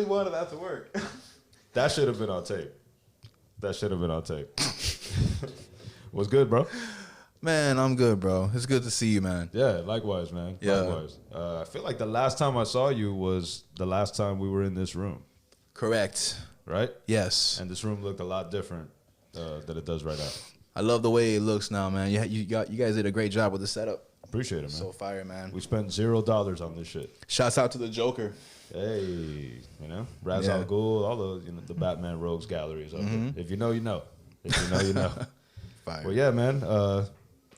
wanted after work. That should have been on tape. What's good, bro? Man, I'm good, bro. It's good to see you, man. Yeah, likewise, man. Yeah. Likewise. I feel like the last time I saw you was the last time we were in this room, Correct. right? Yes. And this room looked a lot different than it does right now. I love the way it looks now, man. You guys did a great job with the setup. Appreciate it, man. So fire, man. We spent $0 on this shit. Shouts out to the Joker. Hey, Ra's al Ghul, all the Batman Rogues galleries. If you know, you know. If you know, you know. Fire. Well, yeah, man.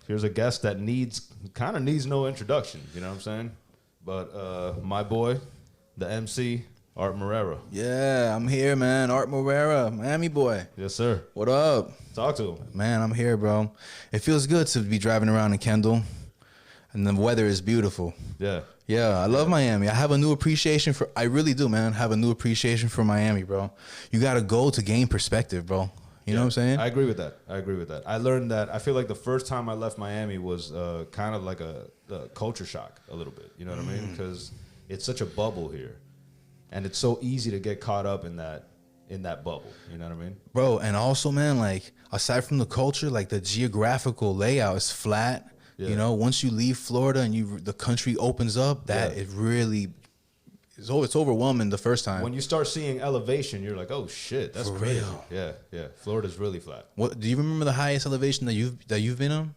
Here's a guest that kind of needs no introduction. You know what I'm saying? But my boy, the MC, Art Morera. Yeah, I'm here, man. Art Morera, Miami boy. Yes, sir. What up? Talk to him. Man, I'm here, bro. It feels good to be driving around in Kendall, and the weather is beautiful. Yeah. Yeah, I love Miami. I have a new appreciation I really do, man. Have a new appreciation for Miami, bro. You got to go to gain perspective, bro. You know what I'm saying? I agree with that. I learned that. I feel like the first time I left Miami was kind of like a culture shock a little bit. You know what I mean? Because it's such a bubble here. And it's so easy to get caught up in that bubble. You know what I mean? Bro, and also, man, like, aside from the culture, like, the geographical layout is flat. Yeah. You know, once you leave Florida and the country opens up, it really it's overwhelming the first time. When you start seeing elevation, you're like, oh shit, that's For crazy. real. Yeah. Florida's really flat. What do you remember the highest elevation that you've been on?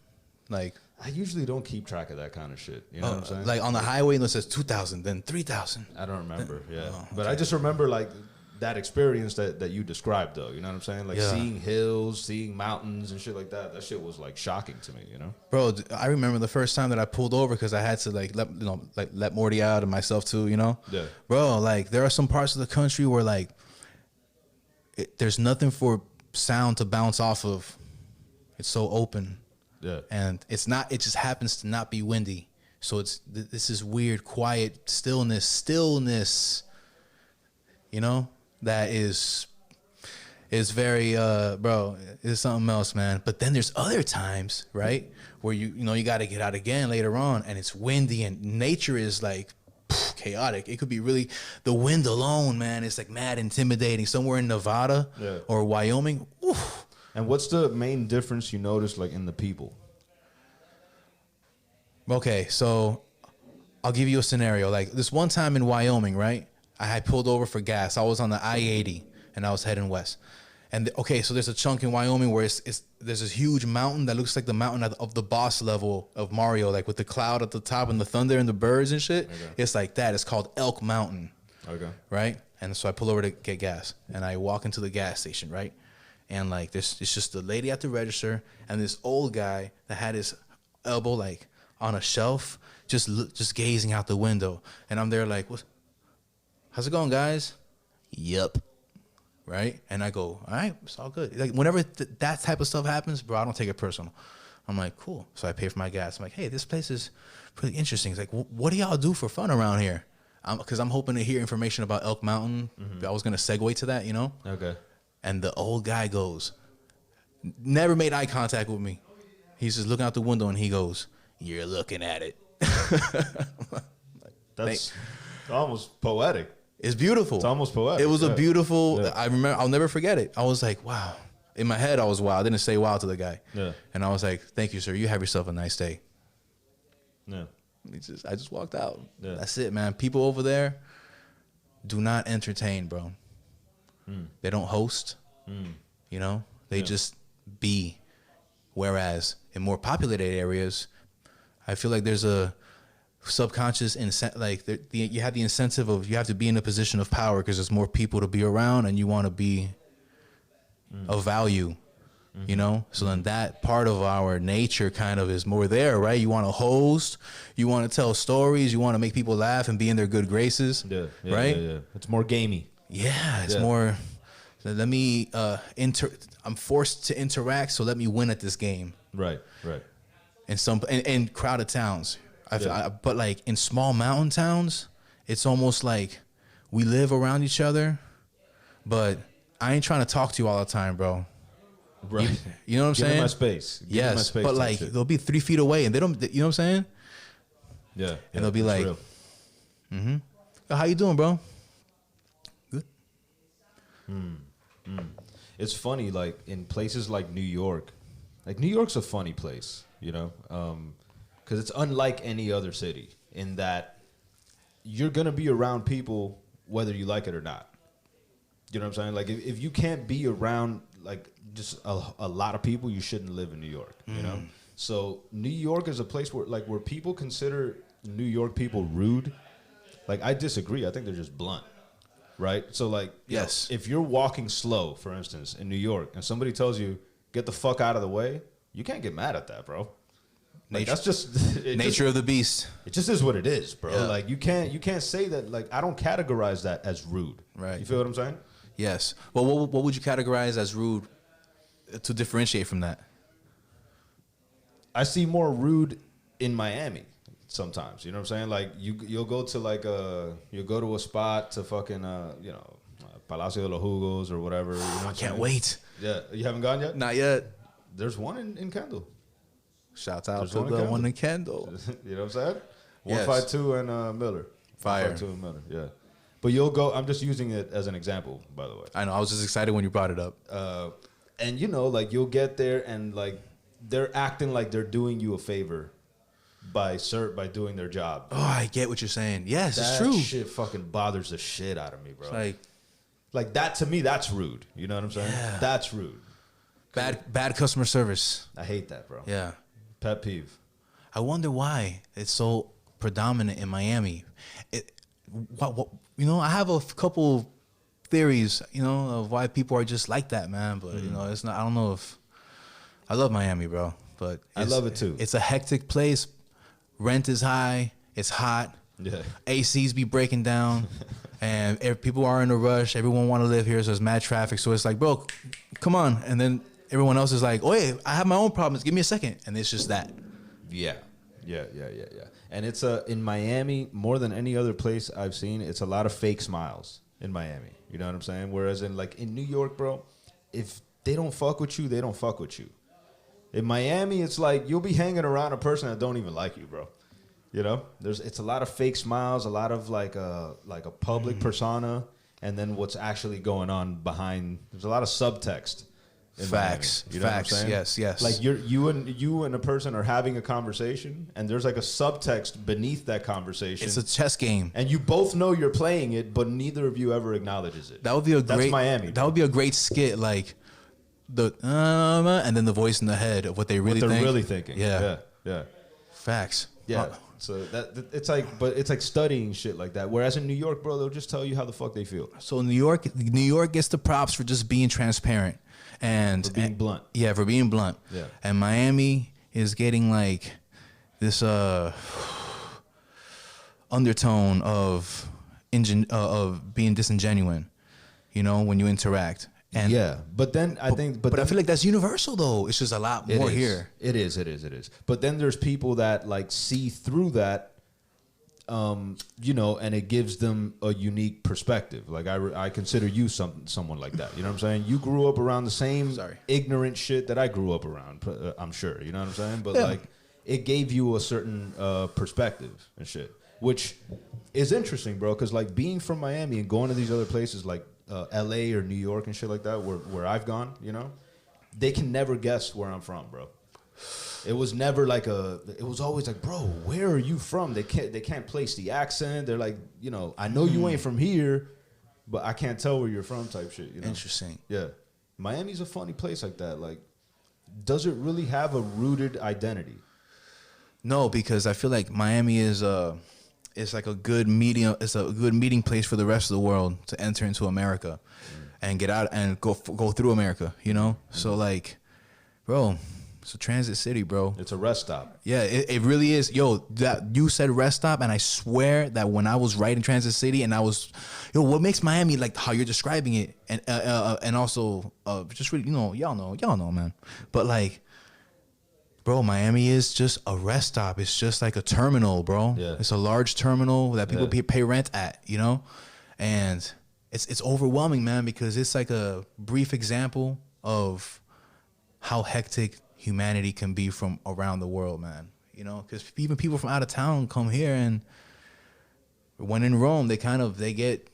Like, I usually don't keep track of that kind of shit. You know what I'm saying? Like on the highway, it says 2,000, then 3,000. I don't remember. Yeah, okay. But I just remember like that experience that you described, though. You know what I'm saying? Like seeing hills, seeing mountains and shit like that. That shit was like shocking to me. You know? Bro, I remember the first time that I pulled over because I had to let Morty out and myself too. You know? Yeah. Bro, like there are some parts of the country where like there's nothing for sound to bounce off of. It's so open. Yeah. And it's not. It just happens to not be windy. So this is weird, quiet stillness. You know? That is very bro, it's something else, man. But then there's other times, right, where you got to get out again later on, and it's windy and nature is like chaotic. It could be really the wind alone, man. It's like mad intimidating. Somewhere in Nevada or Wyoming. Oof. And what's the main difference you notice, like in the people? Okay, so I'll give you a scenario. Like this one time in Wyoming, right? I had pulled over for gas. I was on the I-80 and I was heading west. And so there's a chunk in Wyoming where there's this huge mountain that looks like the mountain of the boss level of Mario, like with the cloud at the top and the thunder and the birds and shit. Okay. It's like that. It's called Elk Mountain. Okay. Right? And so I pull over to get gas and I walk into the gas station, right? And like it's just the lady at the register and this old guy that had his elbow like on a shelf, just gazing out the window. And I'm there like, what? How's it going, guys? Yep. Right? And I go, all right, it's all good. Like whenever that type of stuff happens, bro, I don't take it personal. I'm like, cool. So I pay for my gas. I'm like, hey, this place is pretty interesting. It's like, what do y'all do for fun around here? Because I'm hoping to hear information about Elk Mountain. I was going to segue to that, you know? Okay. And the old guy goes, never made eye contact with me. He's just looking out the window and he goes, you're looking at it. That's almost poetic. It's beautiful. It's almost poetic. It was a beautiful, I remember, I'll never forget it. I was like, wow. In my head, I was wow. I didn't say wow to the guy. Yeah. And I was like, thank you, sir. You have yourself a nice day. Yeah. I just walked out. Yeah. That's it, man. People over there do not entertain, bro. They don't host. You know? They just be. Whereas in more populated areas, I feel like there's a subconscious you have the incentive of you have to be in a position of power because there's more people to be around and you want to be of value, you know? So then that part of our nature kind of is more there, right? You want to host, you want to tell stories, you want to make people laugh and be in their good graces, right? Yeah. It's more gamey. Yeah, it's more, let me, I'm forced to interact, so let me win at this game. Right. In crowded towns. But like in small mountain towns, it's almost like we live around each other, but I ain't trying to talk to you all the time, bro. Right. You know what I'm saying? Give me my space. Give me my space, but like they'll be 3 feet away and they don't, you know what I'm saying? Yeah. And they'll be like, Yo, how you doing, bro? Good. It's funny, like in places like New York, like New York's a funny place, you know, because it's unlike any other city in that you're gonna be around people whether you like it or not. You know what I'm saying? Like if you can't be around like just a lot of people, you shouldn't live in New York. You know, so New York is a place where people consider New York people rude. Like I disagree. I think they're just blunt. Right? So, like, yes, if you're walking slow, for instance, in New York, and somebody tells you, get the fuck out of the way, you can't get mad at that, bro. Like, that's just... nature of the beast. It just is what it is, bro. Yeah. Like, you can't say that, like, I don't categorize that as rude. Right. You feel what I'm saying? Yes. Well, what would you categorize as rude to differentiate from that? I see more rude in Miami. Sometimes, you know what I'm saying? Like you'll go to like you'll go to a spot to fucking Palacio de los Jugos or whatever. You know what I can't wait. Yeah, you haven't gone yet? Not yet. There's one in Kendall. Shouts out There's to the one in Kendall. You know what I'm saying? Yes. 152 and Miller. Fire. 152 and Miller. Yeah. But you'll go. I'm just using it as an example, by the way. I know. I was just excited when you brought it up. And you know, like you'll get there and like they're acting like they're doing you a favor. By doing their job. Oh, I get what you're saying. Yes, that it's true. Shit fucking bothers the shit out of me, bro. It's like that to me, that's rude. You know what I'm saying? Yeah. That's rude. Bad customer service. I hate that, bro. Yeah. Pet peeve. I wonder why it's so predominant in Miami. You know, I have a couple theories, you know, of why people are just like that, man. But you know, it's not. I don't know if I love Miami, bro. But I love it too. It's a hectic place. Rent is high. It's hot. Yeah. ACs be breaking down, and people are in a rush. Everyone want to live here, so there's mad traffic. So it's like, bro, come on. And then everyone else is like, oh, hey, I have my own problems. Give me a second. And it's just that. Yeah. And it's in Miami, more than any other place I've seen, it's a lot of fake smiles in Miami. You know what I'm saying? Whereas in New York, bro, if they don't fuck with you, they don't fuck with you. In Miami, it's like you'll be hanging around a person that don't even like you, bro. You know, it's a lot of fake smiles, a lot of like a public persona, and then what's actually going on behind. There's a lot of subtext. Facts, Miami, you know facts. What I'm saying? Yes. Like you and a person are having a conversation, and there's like a subtext beneath that conversation. It's a chess game, and you both know you're playing it, but neither of you ever acknowledges it. That would be That's Miami. That would be a great skit, like. And then the voice in the head of what they really think. Really thinking. Yeah. Facts. Yeah. So it's like studying shit like that. Whereas in New York, bro, they'll just tell you how the fuck they feel. So New York gets the props for just being transparent and for being blunt. Yeah, for being blunt. Yeah. And Miami is getting like this undertone of being disingenuous, you know, when you interact. And yeah, but then I feel like that's universal though. It's just a lot more here. It is. But then there's people that like see through that, you know, and it gives them a unique perspective. Like I consider you someone like that. You know what I'm saying? You grew up around the same ignorant shit that I grew up around. I'm sure. You know what I'm saying? But like, it gave you a certain perspective and shit, which is interesting, bro. Because like being from Miami and going to these other places like. LA or New York and shit like that, where I've gone, you know, they can never guess where I'm from, bro. It was never like it was always like, bro, where are you from? They can't place the accent. They're like, you know, I know you ain't from here, but I can't tell where you're from type shit. You know? Interesting. Yeah. Miami's a funny place like that. Like, does it really have a rooted identity? No, because I feel like Miami is it's like a good medium. It's a good meeting place for the rest of the world to enter into America, and get out and go through America. You know, so like, bro, it's a transit city, bro. It's a rest stop. Yeah, it really is. Yo, that you said rest stop, and I swear that when I was right in Transit City, and I was, what makes Miami like how you're describing it, and also just really, you know, y'all know, man. But like. Bro, Miami is just a rest stop. It's just like a terminal, bro. Yeah. It's a large terminal that people pay rent at, you know? And it's overwhelming, man, because it's like a brief example of how hectic humanity can be from around the world, man. You know, because even people from out of town come here, and when in Rome, they get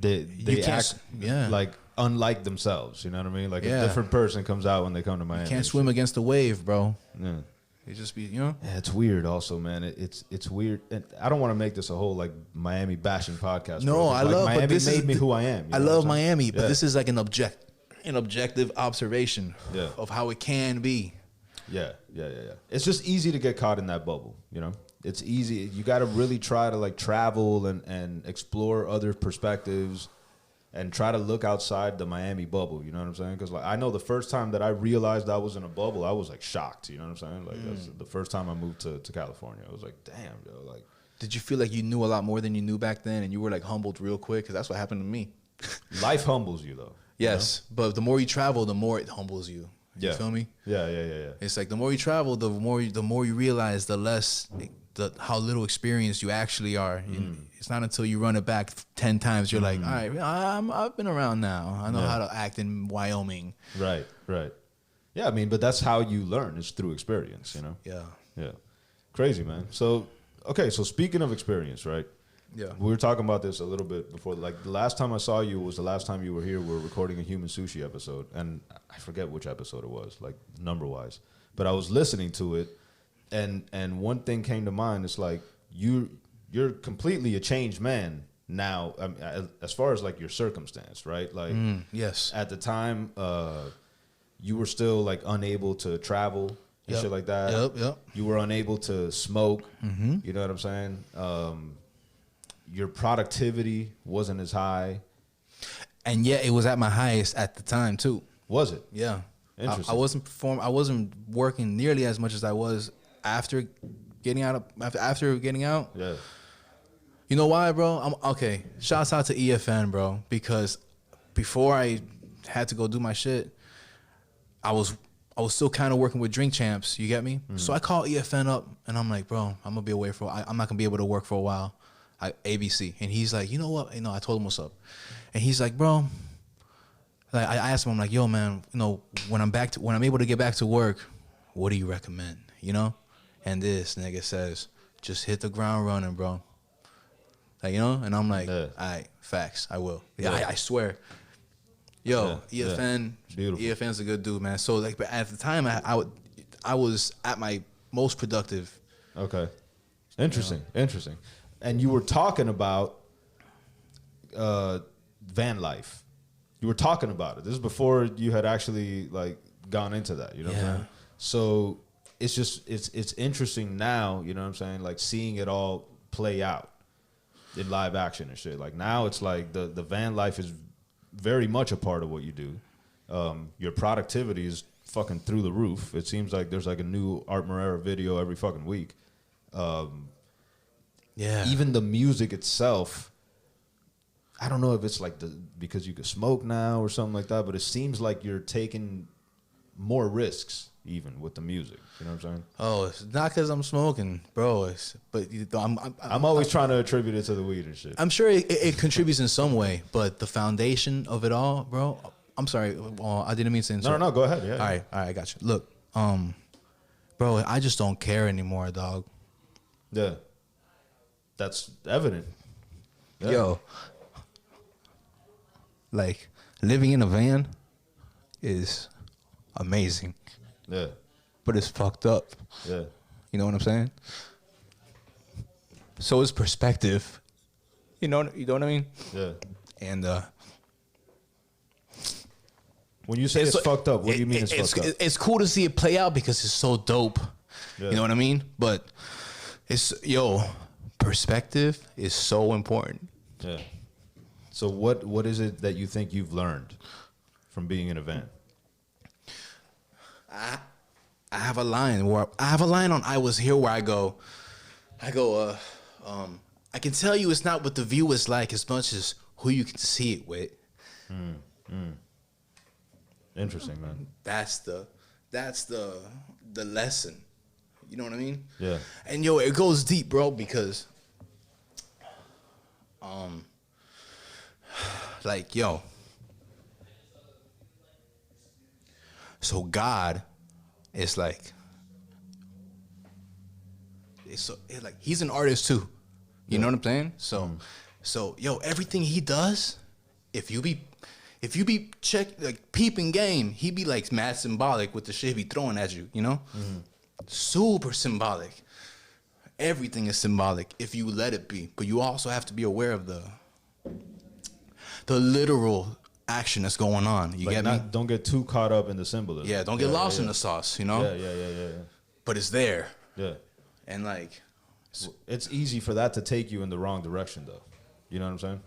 they act yeah. like unlike themselves. You know what I mean? Like Yeah. a different person comes out when they come to Miami. You can't swim against the wave, bro. Yeah. You just be, you know. Yeah, it's weird. Also, man, it's weird. And I don't want to make this a whole like Miami bashing podcast. No, bro, I like, love. Miami but this made is me who I am. I love Miami, but Yeah. this is like an objective observation of how it can be. Yeah. It's just easy to get caught in that bubble, you know? It's easy. You got to really try to like travel and explore other perspectives and try to look outside the Miami bubble, you know what I'm saying? Because like I know the first time that I realized I was in a bubble, I was like shocked, you know what I'm saying? Like that's the first time I moved to California. I was like, damn, yo, like. Did you feel like you knew a lot more than you knew back then, and you were like humbled real quick? Because that's what happened to me. Life humbles you, though. Yes, you know? But the more you travel, the more it humbles you. You feel me? Yeah. It's like the more you travel, the more you realize how little experienced you actually are. It's not until you run it back 10 times you're like, all right, I've been around now. I know how to act in Wyoming. Right. Yeah, I mean, but that's how you learn is through experience, you know? Yeah. Crazy, man. So, okay, so speaking of experience, right? Yeah. We were talking about this a little bit before. Like, the last time I saw you was the last time you were here. We were recording a Human Sushi episode. And I forget which episode it was, like, number-wise. But I was listening to it, and one thing came to mind. It's like, you're completely a changed man now, as far as, like, your circumstance, right? Like, yes. At the time, you were still, like, unable to travel and shit like that. Yep. You were unable to smoke. You know what I'm saying? Your productivity wasn't as high. And yet it was at my highest at the time, too. Was it? Yeah. Interesting. I wasn't working nearly as much as I was after getting out. Yeah. You know why, bro? Okay. Shouts out to EFN, bro, because before I had to go do my shit, I was still kind of working with Drink Champs. You get me? So I called EFN up, and I'm like, bro, I'm gonna be away I'm not gonna be able to work for a while. ABC, and he's like, you know what? I told him what's up, and he's like, bro. Like I asked him, I'm like, yo, man, when I'm able to get back to work, what do you recommend? You know? And this nigga says, just hit the ground running, bro. Like, and I'm like, all right, facts, I will. Yeah, I swear. Yo, EFN, Beautiful. EFN's a good dude, man. So like, but at the time, I was at my most productive. Okay. Interesting. And you were talking about van life. You were talking about it. This is before you had actually like gone into that. You know what I'm saying? So it's just it's interesting now. You know what I'm saying? Like seeing it all play out in live action and shit. Like now it's like the van life is very much a part of what you do. Your productivity is fucking through the roof. It seems like there's like a new Art Morera video every fucking week. Even the music itself, I don't know if it's like because you can smoke now or something like that, but it seems like you're taking more risks even with the music. You know what I'm saying? Oh, it's not because I'm smoking, bro. I'm always trying to attribute it to the weed and shit. I'm sure it contributes in some way, but the foundation of it all, bro. I'm sorry, I didn't mean to insult. No, go ahead. Yeah. All right, I got you. Look, bro, I just don't care anymore, dog. Yeah, that's evident. Yeah. Yo, like living in a van is amazing. Yeah. But it's fucked up. Yeah. You know what I'm saying? So it's perspective. You know what I mean? Yeah. And when you say it's fucked up, what do you mean it's fucked up? It's cool to see it play out because it's so dope. Yeah. You know what I mean? But perspective is so important. Yeah. So what is it that you think you've learned from being in a van? I have a line on I Was Here where I go, I can tell you it's not what the view is like as much as who you can see it with. Interesting, man. That's the lesson. You know what I mean? Yeah. And it goes deep, bro, because so God is like, it's like he's an artist too. You know what I'm saying? So everything he does if you be peeping game, he be like mad symbolic with the shit he be throwing at you, you know? Mm-hmm. Super symbolic. Everything is symbolic if you let it be. But you also have to be aware of the literal action that's going on. You get me? Don't get too caught up in the symbolism. Yeah, don't get lost in the sauce, you know? Yeah. But it's there. Yeah. And like... It's easy for that to take you in the wrong direction, though. You know what I'm saying?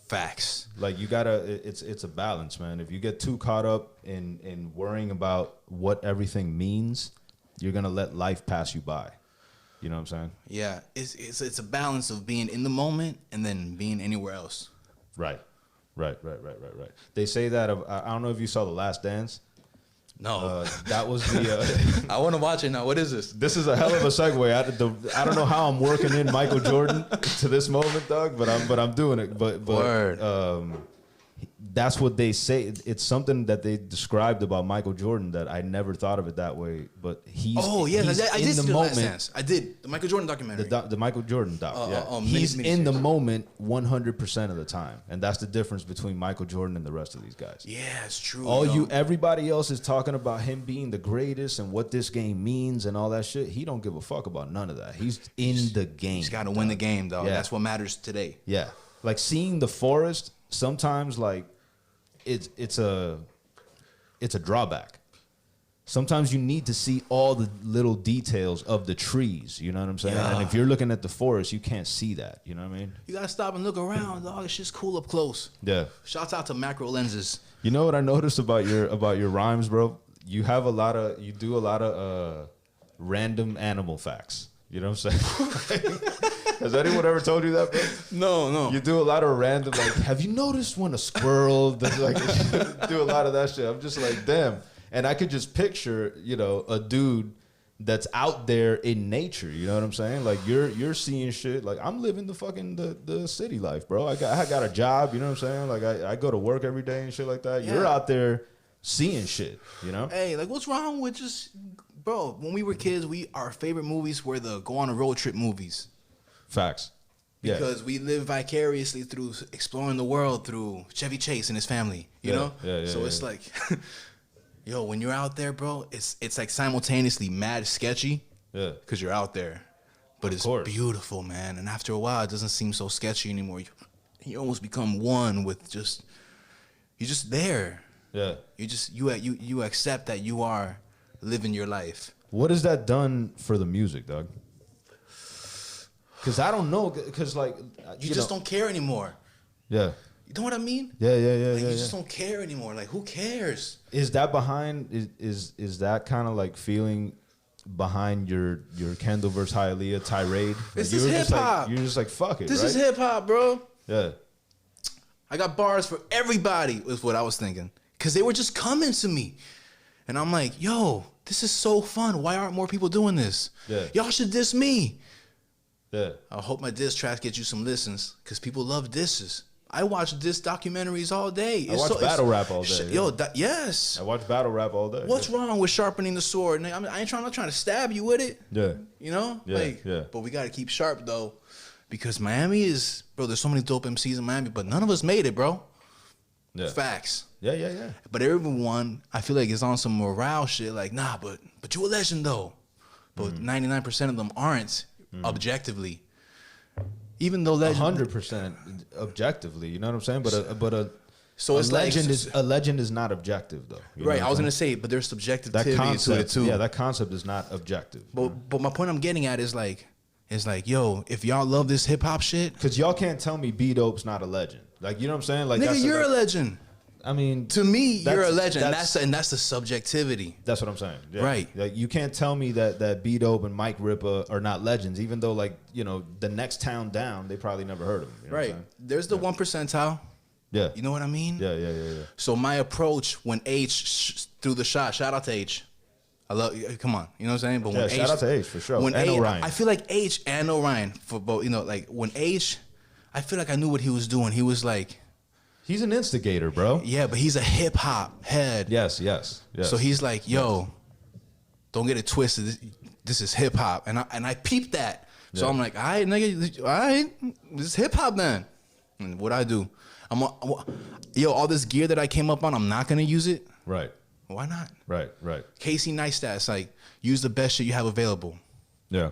Facts. Like, you gotta, it's a balance, man. If you get too caught up in worrying about what everything means, you're gonna let life pass you by. You know what I'm saying? Yeah, it's a balance of being in the moment and then being anywhere else. Right. They say that I don't know if you saw The Last Dance. No, that was the. I want to watch it now. What is this? This is a hell of a segue. I don't know how I'm working in Michael Jordan to this moment, Doug, but I'm doing it. But Word. That's what they say. It's something that they described about Michael Jordan that I never thought of it that way. But he's I did in the moment. I did the Michael Jordan documentary. The Michael Jordan doc. He's in the moment 100% of the time, and that's the difference between Michael Jordan and the rest of these guys. Yeah, it's true. Everybody else is talking about him being the greatest and what this game means and all that shit. He don't give a fuck about none of that. He's in the game. He's got to win the game, though. Yeah. That's what matters today. Yeah, like seeing the forest. Sometimes, like it's a drawback. Sometimes you need to see all the little details of the trees. You know what I'm saying? Yeah. And if you're looking at the forest, you can't see that. You know what I mean? You gotta stop and look around, dog. It's just cool up close. Yeah. Shouts out to macro lenses. You know what I noticed about your rhymes, bro? You do a lot of random animal facts. You know what I'm saying? Has anyone ever told you that, bro? No. You do a lot of random, like, have you noticed when a squirrel does, like, do a lot of that shit? I'm just like, damn. And I could just picture, a dude that's out there in nature. You know what I'm saying? Like, you're seeing shit. Like, I'm living the city life, bro. I got a job. You know what I'm saying? Like, I go to work every day and shit like that. Yeah. You're out there seeing shit. You know? Hey, like, what's wrong with just, bro? When we were kids, our favorite movies were the go on a road trip movies. Facts. Because we live vicariously through exploring the world through Chevy Chase and his family, you know? Yeah, so it's like, yo, when you're out there, bro, it's like simultaneously mad sketchy. Yeah. Because you're out there. But it's beautiful, man. And after a while, it doesn't seem so sketchy anymore. You almost become one with you're just there. Yeah. You accept that you are living your life. What has that done for the music, Doug? Because I don't know. Because, like, you just don't care anymore. Yeah. You know what I mean? Yeah. Like, you just don't care anymore. Like, who cares? Is that behind? Is that kind of like feeling behind your Kendall versus Hialeah tirade? This is hip hop. You're just like, fuck it. This is hip hop, bro. Yeah. I got bars for everybody. Was what I was thinking. Because they were just coming to me, and I'm like, yo, this is so fun. Why aren't more people doing this? Yeah. Y'all should diss me. Yeah. I hope my diss tracks get you some listens because people love disses. I watch diss documentaries all day. I watch battle rap all day. Yo, yes. I watch battle rap all day. What's wrong with sharpening the sword? I'm not trying to stab you with it. Yeah. You know? Yeah. But we got to keep sharp, though, because Miami is, bro, there's so many dope MCs in Miami, but none of us made it, bro. Yeah. Facts. Yeah. But everyone, I feel like, is on some morale shit. Like, nah, but you a legend, though. But 99% of them aren't objectively. Even though legend, 100% objectively, you know what I'm saying? But a legend is not objective, though. Right, I was gonna say, but there's subjectivity to it too. Yeah, that concept is not objective. But my point I'm getting at is like, yo, if y'all love this hip hop shit, because y'all can't tell me B-Dope's not a legend. Like, you know what I'm saying? Like, nigga, you're a legend. I mean, to me, you're a legend. That's the subjectivity. That's what I'm saying. Yeah. Right. Like, you can't tell me that B-Dope and Mike Rippa are not legends, even though, like, the next town down, they probably never heard of them. You know right. There's the 1%. Yeah. You know what I mean? Yeah. So my approach when H threw the shot, shout out to H. I love you. Come on. You know what I'm saying? But when shout out to H for sure. When and Orion. I feel like H and Orion for both, like when H, I feel like I knew what he was doing. He was like, he's an instigator, bro. Yeah, but he's a hip hop head. Yes. So he's like, yo, don't get it twisted. This is hip hop, and I peeped that. So I'm like, all right, nigga, all right, this is hip hop then. And what I do, Yo, all this gear that I came up on, I'm not gonna use it. Right. Why not? Right. Casey Neistat, like, use the best shit you have available. Yeah.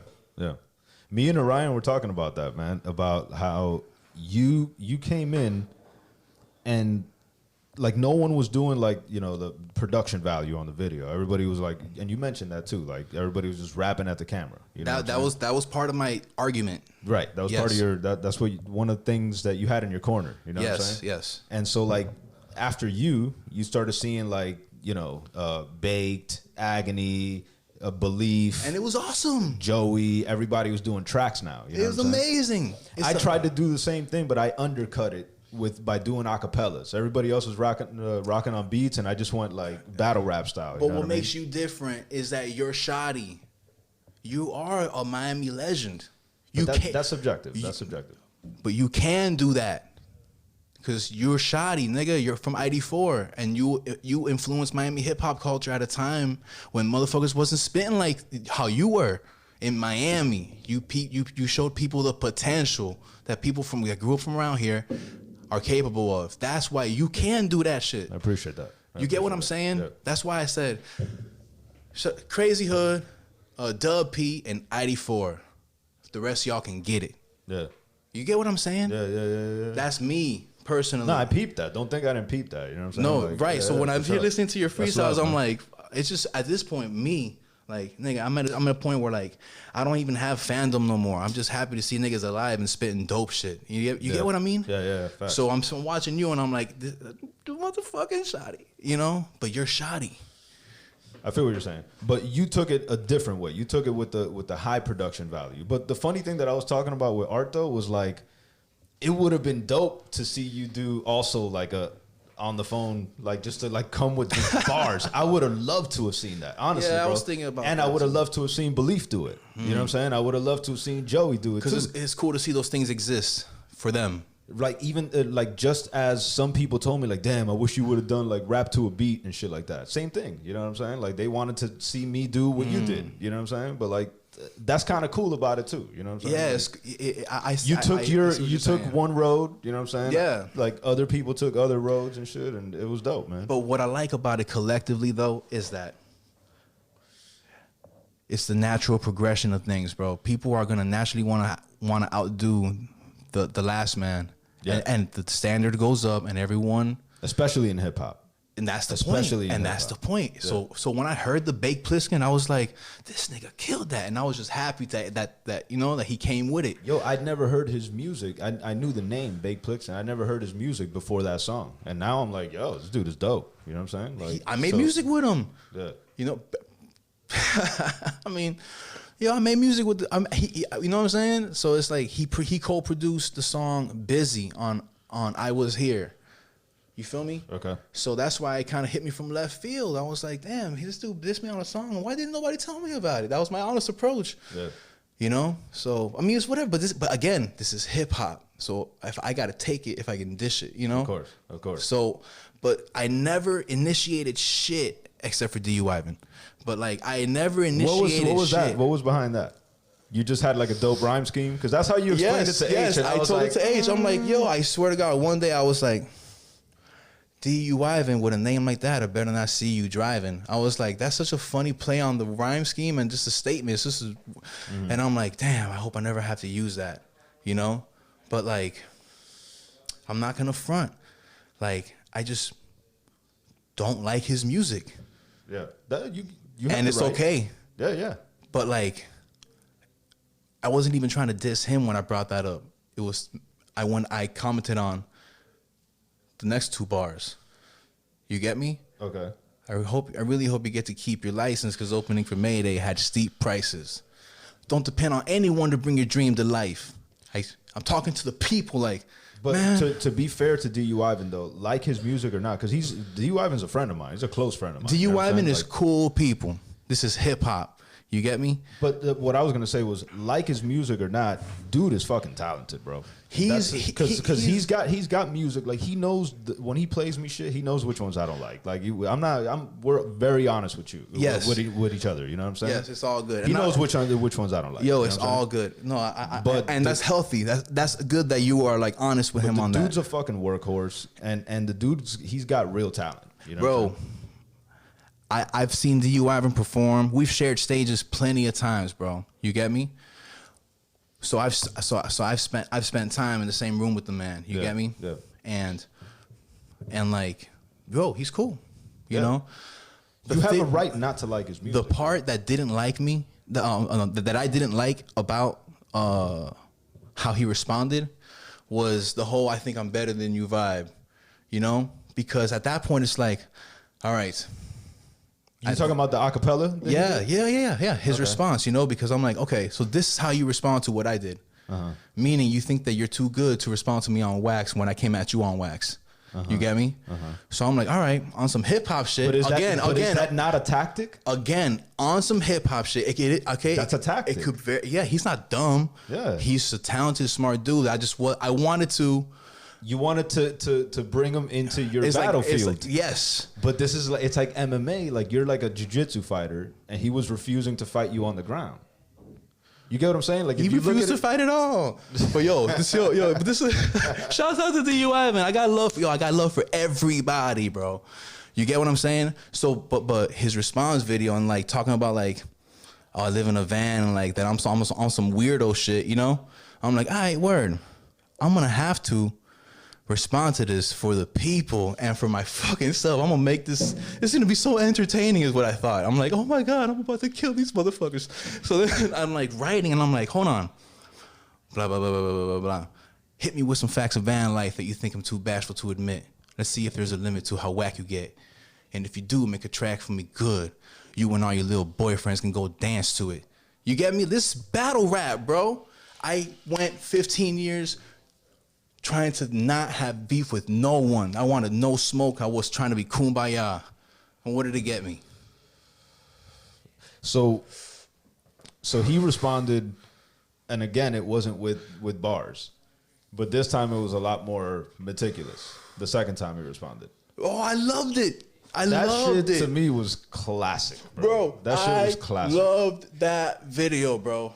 Me and Orion were talking about that, man, about how you came in and like no one was doing like, you know, the production value on the video. Everybody was like, and you mentioned that too, like everybody was just rapping at the camera. You know that was part of my argument. Right. That was part of your that's what one of the things that you had in your corner. You know what I'm saying? Yes. And so like after you started seeing like, you know, Baked, Agony, Belief, and it was awesome. Joey, everybody was doing tracks now. You know it was amazing. I tried to do the same thing, but I undercut it by doing acapellas. Everybody else was rocking on beats, and I just went like battle rap style. But what makes you different is that you're shoddy. You are a Miami legend. That's subjective. That's subjective. But you can do that. Because you're shoddy, nigga. You're from ID4, and you influenced Miami hip hop culture at a time when motherfuckers wasn't spitting like how you were in Miami. You showed people the potential that people that grew up from around here are capable of. That's why you can do that shit. I appreciate that. You get what I'm saying? Yeah. That's why I said Crazy Hood, Dub P, and ID4. The rest of y'all can get it. Yeah. You get what I'm saying? Yeah. That's me. Personally. No, I peeped that. Don't think I didn't peep that. You know what I'm saying? No, like, right. Yeah, so when I'm here sure. listening to your freestyles, love, I'm man. like, it's just at this point, me, like, nigga, I'm at a point where like I don't even have fandom no more. I'm just happy to see niggas alive and spitting dope shit. You get what I mean? Yeah. Facts. So I'm watching you and I'm like, the motherfucking shoddy, you know? But you're shoddy. I feel what you're saying, but you took it a different way. You took it with the high production value. But the funny thing that I was talking about with Art though was like, it would have been dope to see you do also like a on the phone, like just to like come with the bars. I would have loved to have seen that, honestly. Yeah, I bro. was thinking about and that I would have too. loved to have seen Belief do it. You know what I'm saying? I would have loved to have seen Joey do it too. Because it's cool to see those things exist for them. Like even like just as some people told me like, damn, I wish you would have done like rap to a beat and shit like that. Same thing, you know what I'm saying? Like they wanted to see me do what you did, you know what I'm saying? But like that's kind of cool about it too, you know what I'm saying? Yeah, You took saying. one road, you know what I'm saying? Yeah. Like other people took other roads and shit, and it was dope, man. But what I like about it collectively though is that it's the natural progression of things, bro. People are gonna naturally wanna outdo the last man. Yeah. And the standard goes up and everyone, Especially in hip hop. and that's the Especially point. in And that's the hip-hop. point. Yeah. So when I heard the Baked Pliskin, I was like, this nigga killed that. And I was just happy that you know that he came with it. Yo, I'd never heard his music. I knew the name, Baked Plixon. I never heard his music before that song. And now I'm like, yo, this dude is dope. You know what I'm saying? Like I made music with him. Yeah. You know, I mean, I made music with you know what I'm saying? So it's like he co-produced the song Busy on I Was Here. You feel me? Okay. So that's why it kind of hit me from left field. I was like, damn, this dude dissed me on a song. Why didn't nobody tell me about it? That was my honest approach. Yeah. You know? So I mean it's whatever, but again, this is hip hop. So if I gotta take it, if I can dish it, you know? Of course. So, but I never initiated shit except for D.U. Ivan. But like I never initiated What was shit. that? What was behind that? You just had like a dope rhyme scheme? Because that's how you explained it to H. Yes, and I was told like, it to H. I'm like, yo, I swear to God, one day I was like, D.U. Ivan with a name like that, I better not see you driving. I was like, that's such a funny play on the rhyme scheme and just a statement. It's just and I'm like, damn, I hope I never have to use that, you know? But like, I'm not gonna front. Like, I just don't like his music. Yeah. You have And the it's right. okay. Yeah. But like, I wasn't even trying to diss him when I brought that up. It was when I commented on the next two bars. You get me? Okay. I really hope you get to keep your license because opening for Mayday had steep prices. Don't depend on anyone to bring your dream to life. I'm talking to the people like, But man, to be fair to D.U. Ivan though, like his music or not, because D.U. Ivan's a friend of mine. He's a close friend of mine. You know D.U. what I'm Ivan saying? is cool people. This is hip hop. You get me? But what I was gonna say was, like his music or not, dude is fucking talented, bro. Because he's got music. Like he knows when he plays me shit, he knows which ones I don't like. Like we're very honest with you. Yes. With each other. You know what I'm saying? Yes, it's all good. He knows which ones I don't like. Yo, it's all good. No, and that's healthy. That's good that you are like honest with him on that. The dude's a fucking workhorse, and the he's got real talent. You know, bro. I've seen D.U. Ivan perform. We've shared stages plenty of times, bro. You get me? So I've spent time in the same room with the man. You get me? Yeah. And like, bro, he's cool. You know? You have a right not to like his music. The part that didn't like me, that I didn't like about how he responded was the whole "I think I'm better than you" vibe. You know? Because at that point it's like, all right. You talking about the acapella? Yeah. His response, you know, because I'm like, okay, so this is how you respond to what I did. Meaning you think that you're too good to respond to me on wax when I came at you on wax. You get me? So I'm like, all right, on some hip hop shit. But is that not a tactic? Again, on some hip hop shit. Okay, that's a tactic. It could he's not dumb. Yeah, he's a talented, smart dude. I wanted to. You wanted to bring him into your battlefield. Yes. But this is it's like MMA. Like you're like a jiu-jitsu fighter, and he was refusing to fight you on the ground. You get what I'm saying? Like he refused to fight at all. But this is shouts out to D.U. Ivan. I got love for everybody, bro. You get what I'm saying? So, but his response video and like talking about like, oh, I live in a van and like that. I'm almost on some weirdo shit. You know? I'm like, all right, word. I'm gonna have to respond to this for the people and for my fucking self. I'm gonna make this. It's gonna be so entertaining, is what I thought. I'm like, oh my god, I'm about to kill these motherfuckers. So then I'm like writing, and I'm like, hold on, blah blah blah blah blah blah blah. Hit me with some facts of van life that you think I'm too bashful to admit. Let's see if there's a limit to how whack you get, and if you do, make a track for me good. You and all your little boyfriends can go dance to it. You get me? This battle rap, bro. I went 15 years. Trying to not have beef with no one. I wanted no smoke. I was trying to be kumbaya. And what did it get me? So he responded, and again, it wasn't with bars. But this time it was a lot more meticulous. The second time he responded. Oh, I loved it. That shit to me was classic, bro. That shit was classic. I loved that video, bro.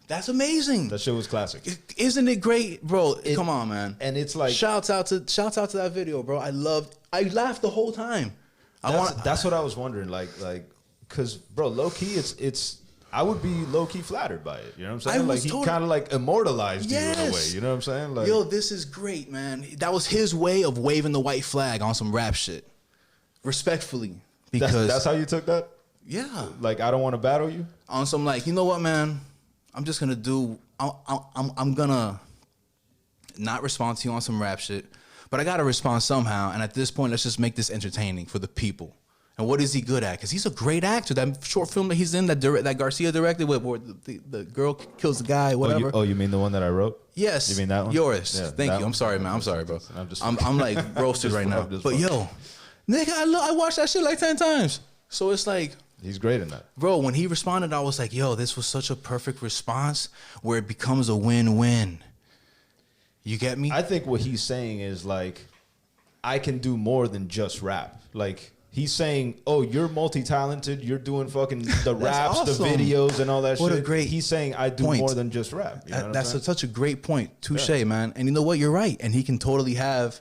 That's amazing. That shit was classic. Isn't it great, bro? Come on, man. And it's like shouts out to that video, bro. I laughed the whole time. That's what I was wondering, like, cause bro, low key, it's I would be low key flattered by it. You know what I'm saying? Like he kind of like immortalized you in a way. You know what I'm saying? Like, yo, this is great, man. That was his way of waving the white flag on some rap shit, respectfully. Because that's how you took that. Yeah. Like I don't want to battle you on some like, you know what, man. I'm just gonna do. I'm gonna not respond to you on some rap shit, but I gotta respond somehow. And at this point, let's just make this entertaining for the people. And what is he good at? Because he's a great actor. That short film that he's in, that Garcia directed, where the girl kills the guy, whatever. Oh, you mean the one that I wrote? Yes. You mean that one? Yours. Yeah, thank you. I'm sorry, man. I'm sorry, bro. I'm like roasted right now. But yo, nigga, I watched that shit like 10 times. So it's like. He's great in that. Bro, when he responded, I was like, yo, this was such a perfect response where it becomes a win-win. You get me? I think what he's saying is like, I can do more than just rap. Like, he's saying, oh, you're multi-talented. You're doing fucking the raps, awesome. The videos, and all that shit. What a great He's saying, I do more than just rap. You know that's such a great point. Touche, man. And you know what? You're right. And he can totally have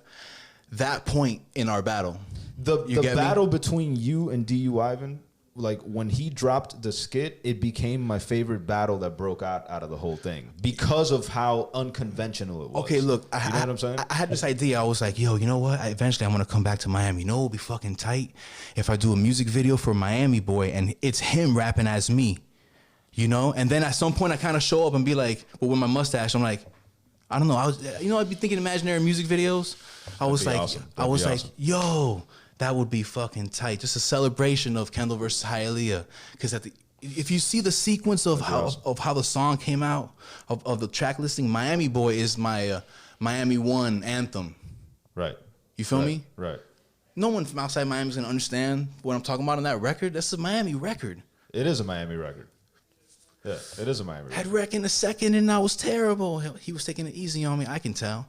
that point in our battle. The battle between you and D.U. Ivan, like when he dropped the skit, it became my favorite battle that broke out of the whole thing because of how unconventional it was. Okay, look, you know what I'm saying? I had this idea. I was like, yo, you know what? Eventually I'm going to come back to Miami. You know what would be fucking tight? If I do a music video for Miami Boy and it's him rapping as me, you know? And then at some point I kind of show up and be like, well, with my mustache, I'm like, I don't know. I'd be thinking imaginary music videos. I was like, yo, that would be fucking tight. Just a celebration of Kendall versus Hialeah. Because if you see the sequence of how the song came out, of the track listing, Miami Boy is my Miami 1 anthem. Right. You feel me? Right. No one from outside Miami is going to understand what I'm talking about on that record. That's a Miami record. It is a Miami record. Yeah, it is a Miami Had wreck in the second, and I was terrible. He was taking it easy on me. I can tell.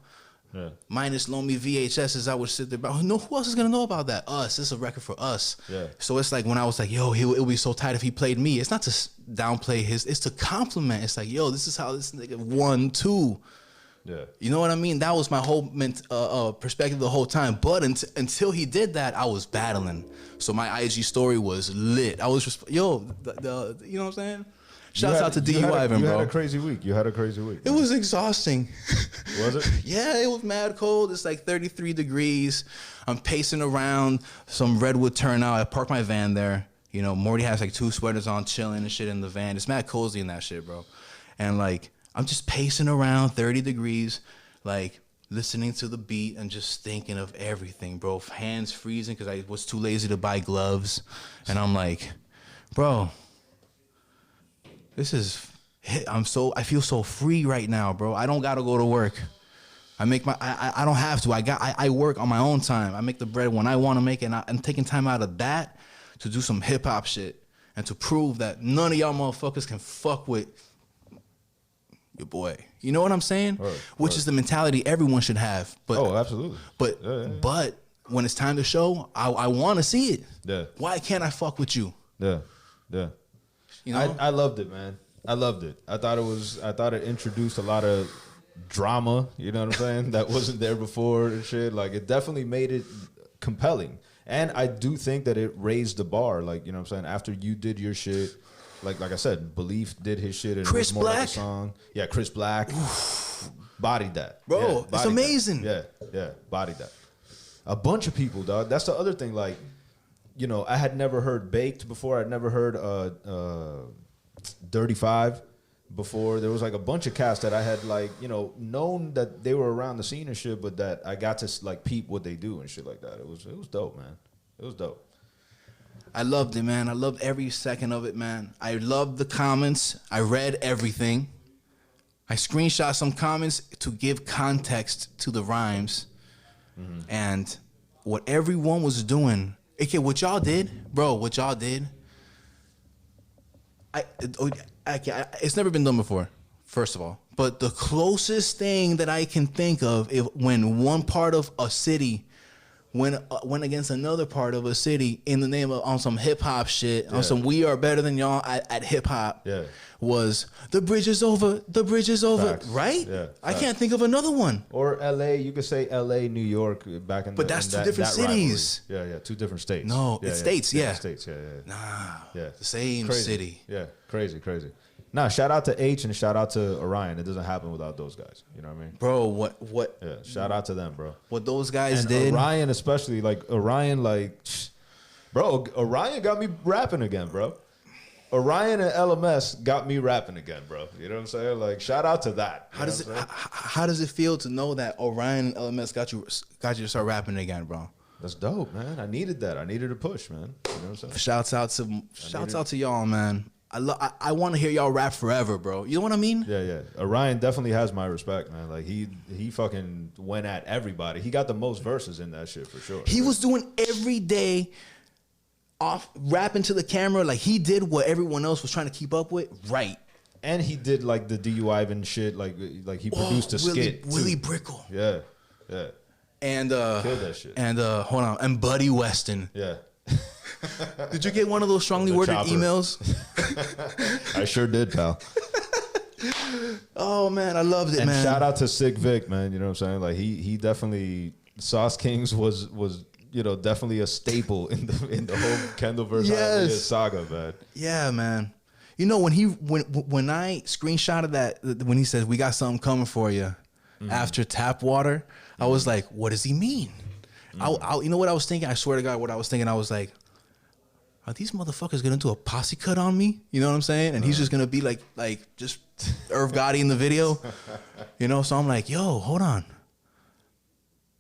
Yeah. Minus loan me VHSs, I would sit there. But no, who else is gonna know about that? Us. This is a record for us. Yeah. So it's like when I was like, yo, it would be so tight if he played me. It's not to downplay his. It's to compliment. It's like, yo, this is how this nigga 1, 2. Yeah. You know what I mean? That was my whole perspective the whole time. But until he did that, I was battling. So my IG story was lit. I was just, yo, you know what I'm saying? Shouts out to D. Ivan, bro. You had a crazy week. It was exhausting. Was it? Yeah, it was mad cold. It's like 33 degrees. I'm pacing around some redwood turnout. I parked my van there. You know, Morty has like 2 sweaters on, chilling and shit in the van. It's mad cozy in that shit, bro. And like, I'm just pacing around, 30 degrees, like listening to the beat and just thinking of everything, bro. Hands freezing because I was too lazy to buy gloves. And I'm like, bro, I feel so free right now, bro. I don't gotta go to work. I don't have to. I work on my own time. I make the bread when I want to make it. And I'm taking time out of that to do some hip hop shit and to prove that none of y'all motherfuckers can fuck with your boy. You know what I'm saying? Which is the mentality everyone should have. But, absolutely. But when it's time to show, I want to see it. Yeah. Why can't I fuck with you? Yeah. You know? I loved it, man. I loved it. I thought it introduced a lot of drama, you know what I'm saying? That wasn't there before and shit. Like, it definitely made it compelling. And I do think that it raised the bar, like, you know what I'm saying? After you did your shit, like I said, Belief did his shit and Chris it was more Black? like a song. Yeah, Chris Black. Bodied that. Bro, Yeah, it's bodied amazing. that. Yeah, bodied that. A bunch of people, dog. That's the other thing, like, you know, I had never heard Baked before. I'd never heard Dirty Five before. There was like a bunch of cats that I had, like, you know, known that they were around the scene and shit, but that I got to like peep what they do and shit like that. It was dope, man. It was dope. I loved it, man. I loved every second of it, man. I loved the comments. I read everything. I screenshot some comments to give context to the rhymes. Mm-hmm. And what everyone was doing, okay, what y'all did, bro, what y'all did, it's never been done before, first of all. But the closest thing that I can think of, when one part of a city went against another part of a city in the name of, on some hip hop shit, on some we are better than y'all at hip hop, was the bridge is over, Facts. right? Yeah, I can't think of another one. Or LA, you could say LA, New York, back in. But that's two different cities. Rivalry. Yeah, 2 different states. No, it's states. Yeah, states. Yeah. Nah, the same crazy. city. Yeah, crazy. Nah, shout out to H and shout out to Orion. It doesn't happen without those guys. You know what I mean? Bro, what? Yeah, shout out to them, bro. What those guys and did. Orion especially, like Orion, like, bro, Orion got me rapping again, bro. Orion and LMS got me rapping again, bro. You know what I'm saying? Like, shout out to that. How does it feel to know that Orion and LMS got you to start rapping again, bro? That's dope, man. I needed that. I needed a push, man. You know what I'm saying? Shouts out to y'all, man. I want to hear y'all rap forever, bro. You know what I mean? Yeah. Orion definitely has my respect, man. Like, he fucking went at everybody. He got the most verses in that shit for sure. He was doing every day off rapping to the camera, like he did what everyone else was trying to keep up with, right? And he did like the D.U. Ivan shit, like he produced a skit. Willie Brickle. Yeah. And killed that shit. And hold on, and Buddy Weston. Yeah. Did you get one of those strongly worded emails? I sure did, pal. Oh man, I loved it, and man. And shout out to Sick Vic, man. You know what I'm saying? Like he definitely, Sauce Kings was you know, definitely a staple in the whole Kendall-Hialeah saga, man. Yeah, man. You know, when I screenshotted that, when he says we got something coming for you after tap water, I was like, what does he mean? You know what I was thinking? I swear to God, what I was thinking, I was like, are these motherfuckers gonna do a posse cut on me? You know what I'm saying? And he's just gonna be like just Irv Gotti in the video, you know? So I'm like, yo, hold on,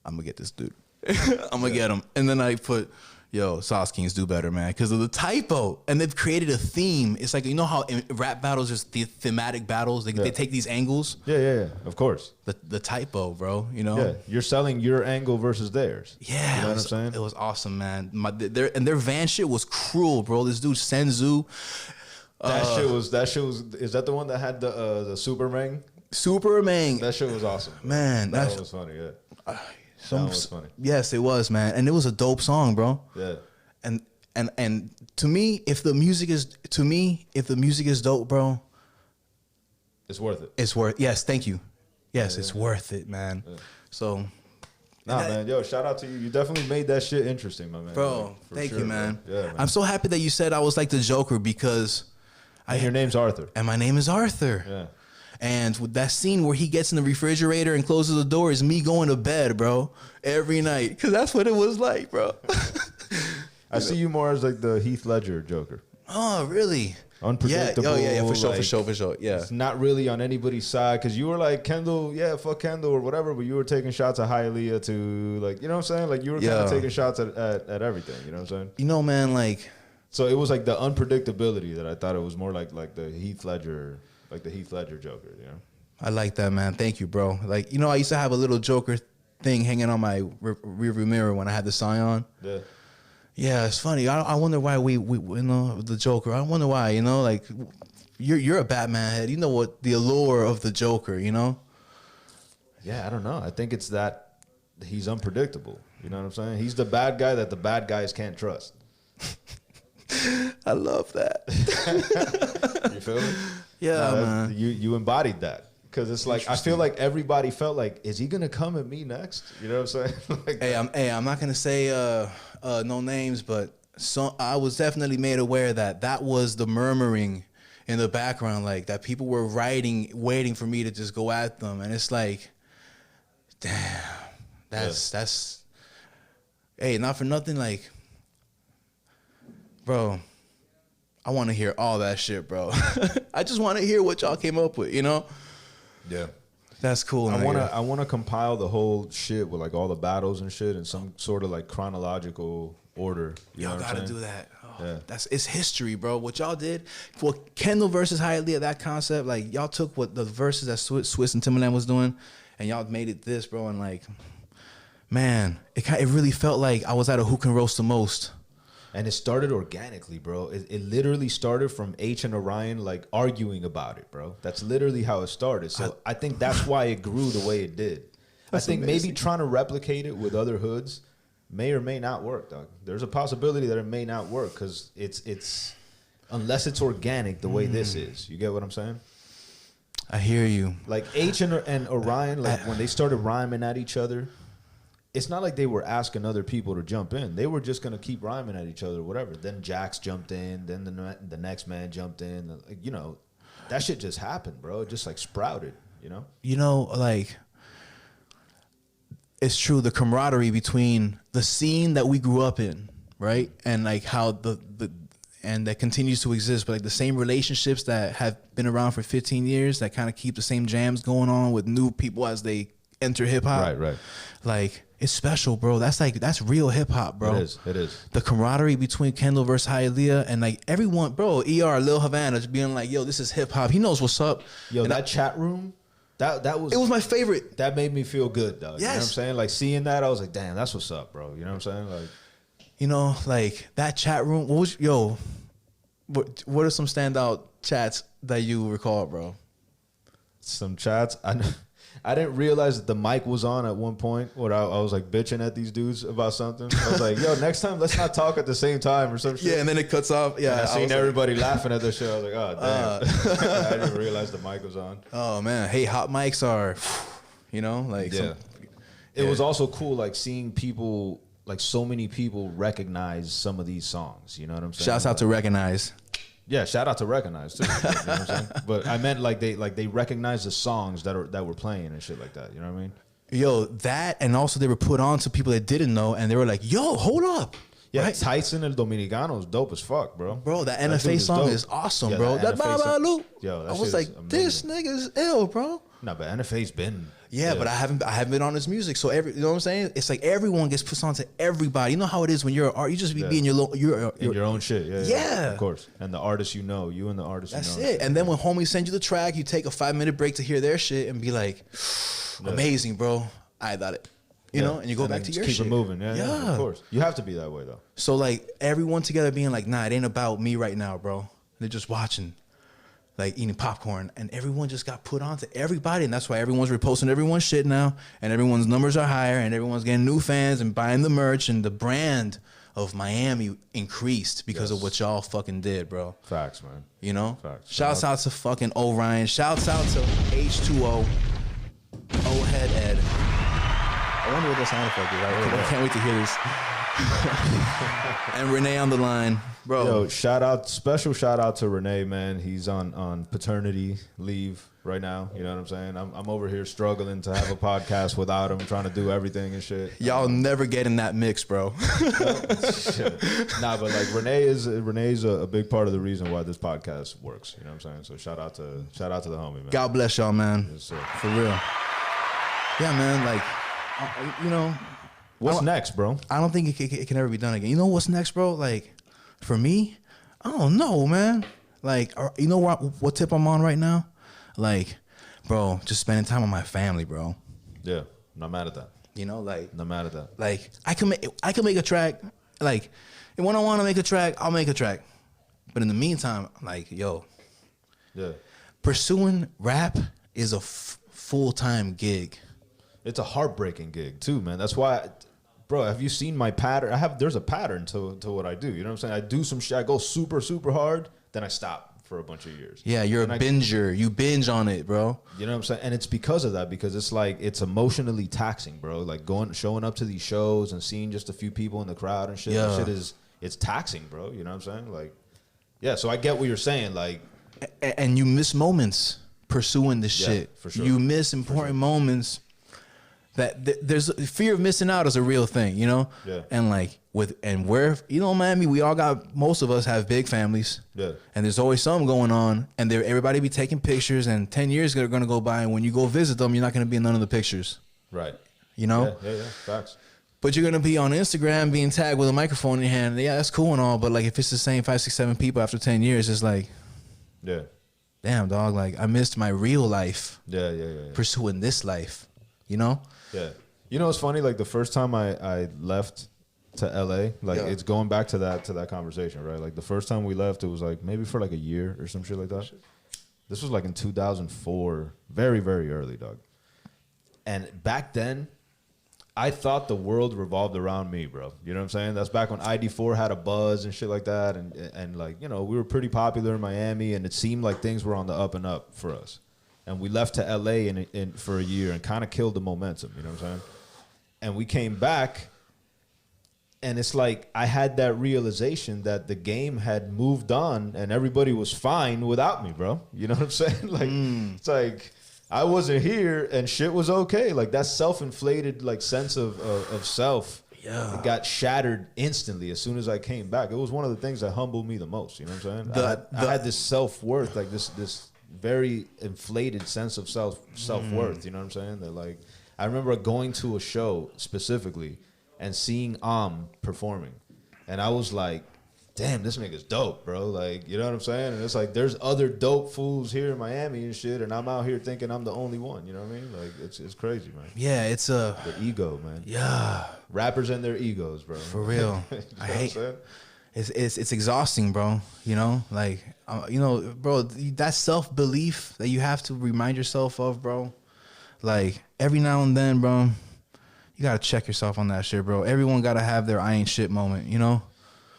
I'm gonna get this dude. I'm gonna get him. And then I put, yo, Sauce Kings do better, man, because of the typo. And they've created a theme. It's like, you know how in rap battles, there's the thematic battles. They take these angles. Yeah, of course. The typo, bro, you know? Yeah, you're selling your angle versus theirs. Yeah. You know what I'm saying? It was awesome, man. Their van shit was cruel, bro. This dude, Senzu. That shit was. Is that the one that had the Superman? Superman. That shit was awesome, bro. Man. That was funny. Yeah, that was funny. Yes, it was, man, and it was a dope song, bro. Yeah. And to me, if the music is dope, bro, it's worth it. It's worth. Yes, thank you. Yes, it's worth it, man. Yeah. So. Man, yo, shout out to you. You definitely made that shit interesting, my man. Bro, thank you, man. Yeah, man. I'm so happy that you said I was like the Joker because your name's Arthur. And my name is Arthur. Yeah. And with that scene where he gets in the refrigerator and closes the door is me going to bed, bro, every night. Because that's what it was like, bro. I see you more as like the Heath Ledger Joker. Oh, really? Unpredictable. Yeah, for like, sure. Yeah. It's not really on anybody's side because you were like Kendall, fuck Kendall or whatever, but you were taking shots at Hialeah to like, you know what I'm saying? Like you were kind of taking shots at everything, you know what I'm saying? You know, man, like. So it was like the unpredictability that I thought it was more like the Heath Ledger, like the Heath Ledger Joker, you know? I like that, man. Thank you, bro. Like, you know, I used to have a little Joker thing hanging on my rearview mirror when I had the sign on. Yeah. Yeah, it's funny. I wonder why we you know the Joker. I wonder why, you know, like you're a Batman head. You know what the allure of the Joker, you know? Yeah, I don't know. I think it's that he's unpredictable. You know what I'm saying? He's the bad guy that the bad guys can't trust. I love that. You feel me? Yeah, man. You embodied that. Because it's like, I feel like everybody felt like, is he going to come at me next? You know what I'm saying? Like, I'm not going to say no names, but I was definitely made aware that was the murmuring in the background, like that people were waiting for me to just go at them. And it's like, damn, that's, hey, not for nothing, like, bro, I want to hear all that shit, bro. I just want to hear what y'all came up with, you know? Yeah, that's cool. I wanna compile the whole shit with like all the battles and shit in some sort of like chronological order. Y'all gotta do that. Oh, yeah, it's history, bro. What y'all did for Kendall versus Hialeah, that concept, like y'all took what the verses that Swiss and Timbaland was doing, and y'all made it this, bro. And like, man, it really felt like I was at a Who Can Roast the Most. And it started organically, bro. It literally started from H and Orion like arguing about it, bro. That's literally how it started. So I think that's why it grew the way it did. I think maybe trying to replicate it with other hoods may or may not work, dog. There's a possibility that it may not work because it's unless it's organic the way this is. You get what I'm saying? I hear you. Like H and Orion, like when they started rhyming at each other, it's not like they were asking other people to jump in. They were just going to keep rhyming at each other, whatever. Then Jax jumped in. Then the next man jumped in. You know, that shit just happened, bro. It just like sprouted, you know? You know, like, it's true. The camaraderie between the scene that we grew up in, right? And like how and that continues to exist, but like the same relationships that have been around for 15 years that kind of keep the same jams going on with new people as they enter hip hop. Right. Like, it's special, bro. That's real hip hop, bro. It is. The camaraderie between Kendall versus Hialeah and like everyone, bro. Lil Havana just being like, yo, this is hip hop. He knows what's up. Yo, and that chat room, that was. It was my favorite. That made me feel good, dog. Yes. You know what I'm saying? Like seeing that, I was like, damn, that's what's up, bro. You know what I'm saying? Like, you know, like that chat room. What are some standout chats that you recall, bro? Some chats. I didn't realize that the mic was on at one point where I was like bitching at these dudes about something. I was like, yo, next time let's not talk at the same time or some shit. Yeah, and then it cuts off. Yeah, and I seen everybody laughing at the shit. I was like, oh, damn. I didn't realize the mic was on. Oh, man. Hey, hot mics are, you know, like. Yeah. It was also cool, like, seeing people, like, so many people recognize some of these songs. You know what I'm saying? Shouts out to Recognize. Yeah, shout out to Recognize too. You know what I'm saying? But I meant like they recognize the songs that were playing and shit like that. You know what I mean? Yo, that and also they were put on to people that didn't know, and they were like, "Yo, hold up." Yeah, right? Tyson El Dominicano is dope as fuck, bro. Bro, that NFA song is awesome, bro. That Baba Loop. Yo, that I was like, this nigga's ill, bro. No, but NFA's been. Yeah, but I haven't been on his music, so you know what I'm saying? It's like everyone gets put on to everybody. You know how it is when you're an artist, you just be being your own shit. Yeah, of course. And the artist you know, you and the artist. That's you know. it. And then when homies send you the track, you take a 5-minute break to hear their shit and be like, amazing, bro. I got it. You know, and you go back to your shit. Keep it moving. Yeah, of course. You have to be that way though. So like everyone together being like, nah, it ain't about me right now, bro. They're just watching, like eating popcorn, and everyone just got put onto everybody, and that's why everyone's reposting everyone's shit now, and everyone's numbers are higher, and everyone's getting new fans and buying the merch, and the brand of Miami increased because of what y'all fucking did, bro. Facts, man. You know? Facts. Shouts out to fucking Orion. Shouts out to H2O. O-Head Ed. I wonder what that sound effect is. I can't wait to hear this. And Renee on the line. Bro. Yo, special shout out to Renee, man. He's on paternity leave right now. You know what I'm saying? I'm over here struggling to have a podcast without him, trying to do everything and shit. Y'all never get in that mix, bro. Nah, but like Renee's a big part of the reason why this podcast works. You know what I'm saying? So shout out to the homie, man. God bless y'all, man. Yes, sir. For real. Yeah, man. Like, you know. What's next, bro? I don't think it can ever be done again. You know what's next, bro? Like, for me, I don't know, man. Like, you know what tip I'm on right now? Like, bro, just spending time with my family, bro. Yeah, not mad at that. You know, like, not mad at that. Like, I can make a track. Like, and when I want to make a track, I'll make a track. But in the meantime, like, yo, yeah, pursuing rap is a full-time gig. It's a heartbreaking gig too, man. That's why. Bro, have you seen my pattern? There's a pattern to what I do. You know what I'm saying? I do some shit. I go super, super hard. Then I stop for a bunch of years. Yeah, you're a binger. You binge on it, bro. You know what I'm saying? And it's because of that, because it's like, it's emotionally taxing, bro. Like showing up to these shows and seeing just a few people in the crowd and shit. Yeah. That shit it's taxing, bro. You know what I'm saying? Like, yeah, so I get what you're saying. Like, and you miss moments pursuing this shit. For sure. You miss important moments. That there's fear of missing out is a real thing, you know? Yeah. And like you know, Miami, most of us have big families. Yeah. And there's always something going on, and everybody be taking pictures, and 10 years are gonna go by, and when you go visit them, you're not gonna be in none of the pictures. Right. You know? Yeah, facts. But you're gonna be on Instagram being tagged with a microphone in your hand. Yeah, that's cool and all, but like if it's the same 5, 6, 7 people after 10 years, it's like, yeah, damn, dog, like I missed my real life. Yeah. Pursuing this life, you know? Yeah. You know, it's funny, like the first time I left to LA, like it's going back to that conversation, right? Like the first time we left, it was like maybe for like a year or some shit like that. This was like in 2004, very, very early, dog. And back then, I thought the world revolved around me, bro. You know what I'm saying? That's back when ID4 had a buzz and shit like that. And like, you know, we were pretty popular in Miami, and it seemed like things were on the up and up for us. And we left to LA for a year and kind of killed the momentum, you know what I'm saying? And we came back, and it's like I had that realization that the game had moved on and everybody was fine without me, bro. You know what I'm saying? Like, It's like I wasn't here and shit was okay. Like that self-inflated like sense of self got shattered instantly as soon as I came back. It was one of the things that humbled me the most, you know what I'm saying? I had this self-worth, like this very inflated sense of self-worth, you know what I'm saying? That like I remember going to a show specifically and seeing performing, and I was like, damn, this nigga's dope, bro. Like, you know what I'm saying? And it's like there's other dope fools here in Miami and shit, and I'm out here thinking I'm the only one, you know what I mean? Like it's crazy, man. Yeah, it's the ego, man. Yeah. Rappers and their egos, bro. For real. You know I hate it's exhausting, bro. You know, like you know, bro, that self-belief that you have to remind yourself of, bro. Like every now and then, bro, you gotta check yourself on that shit, bro. Everyone gotta have their I ain't shit moment, you know?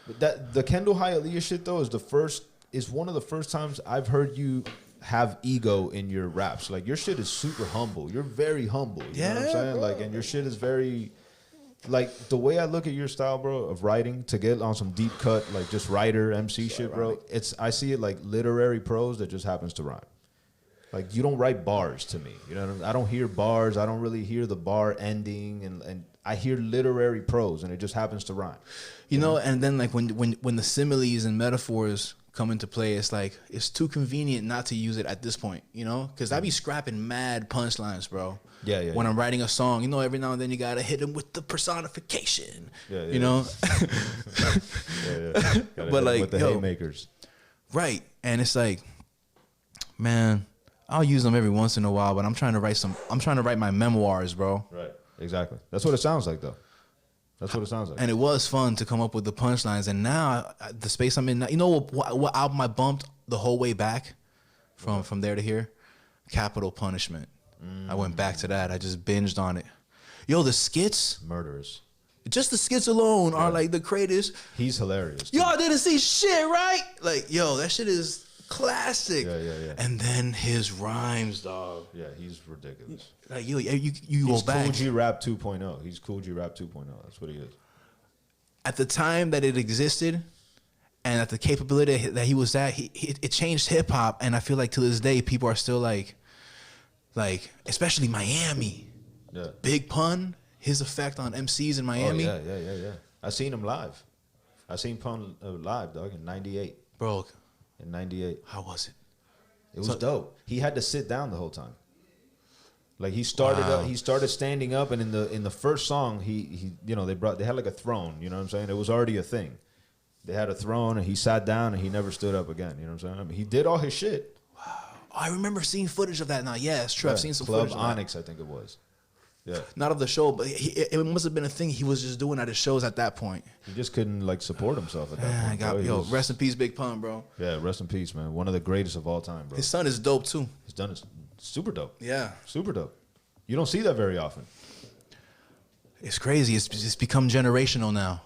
But the Kendall-Hialeah shit though is one of the first times I've heard you have ego in your raps. Like your shit is super humble. You're very humble. You know what I'm saying? Bro. Like, and your shit is very, like the way I look at your style, bro, of writing to get on some deep cut, like just writer MC shit, bro. I see it like literary prose that just happens to rhyme. Like you don't write bars to me. You know what I mean? I don't hear bars. I don't really hear the bar ending, and I hear literary prose, and it just happens to rhyme. You know, and then like when the similes and metaphors come into play, it's like it's too convenient not to use it at this point, you know? Because I be scrapping mad punchlines, bro. Yeah. When I'm writing a song, you know, every now and then you gotta hit them with the personification. Yeah. You know. Yeah. But like with the haymakers, right? And it's like, man, I'll use them every once in a while, but I'm trying to write my memoirs, bro. Right. Exactly. That's what it sounds like, though. That's what it sounds like. And it was fun to come up with the punchlines. And now the space I'm in now, you know what album I bumped the whole way back from there to here? Capital Punishment. I went back to that. I just binged on it. Yo, the skits, Murderous. just the skits alone are like the greatest. He's hilarious. Y'all didn't see shit, right? Like, yo, that shit is classic. Yeah. And then his rhymes, dog. Yeah, he's ridiculous. Like, you He's go back. Cool G Rap 2.0. He's Cool G Rap 2.0. That's what he is. At the time that it existed, and at the capability that he was at, it changed hip hop. And I feel like to this day, people are still like, especially Miami. Yeah. Big Pun, his effect on MCs in Miami. Oh, yeah. I seen him live. I seen Pun live, dog, in 98. Bro. In 98. How was it? It was dope. He had to sit down the whole time. Like he started standing up, and in the first song, he they had like a throne. You know what I'm saying? It was already a thing. They had a throne, and he sat down, and he never stood up again. You know what I'm saying? I mean, he did all his shit. Wow. Oh, I remember seeing footage of that now. Yeah, it's true. Yeah, I've seen some Club footage. Onyx, I think it was. Yeah. Not of the show, but it must have been a thing he was just doing at his shows at that point. He just couldn't like support himself at that point. Rest in peace, Big Pun, bro. Yeah, rest in peace, man. One of the greatest of all time, bro. His son is dope too. He's done it super dope. Yeah. Super dope. You don't see that very often. It's crazy. It's become generational now.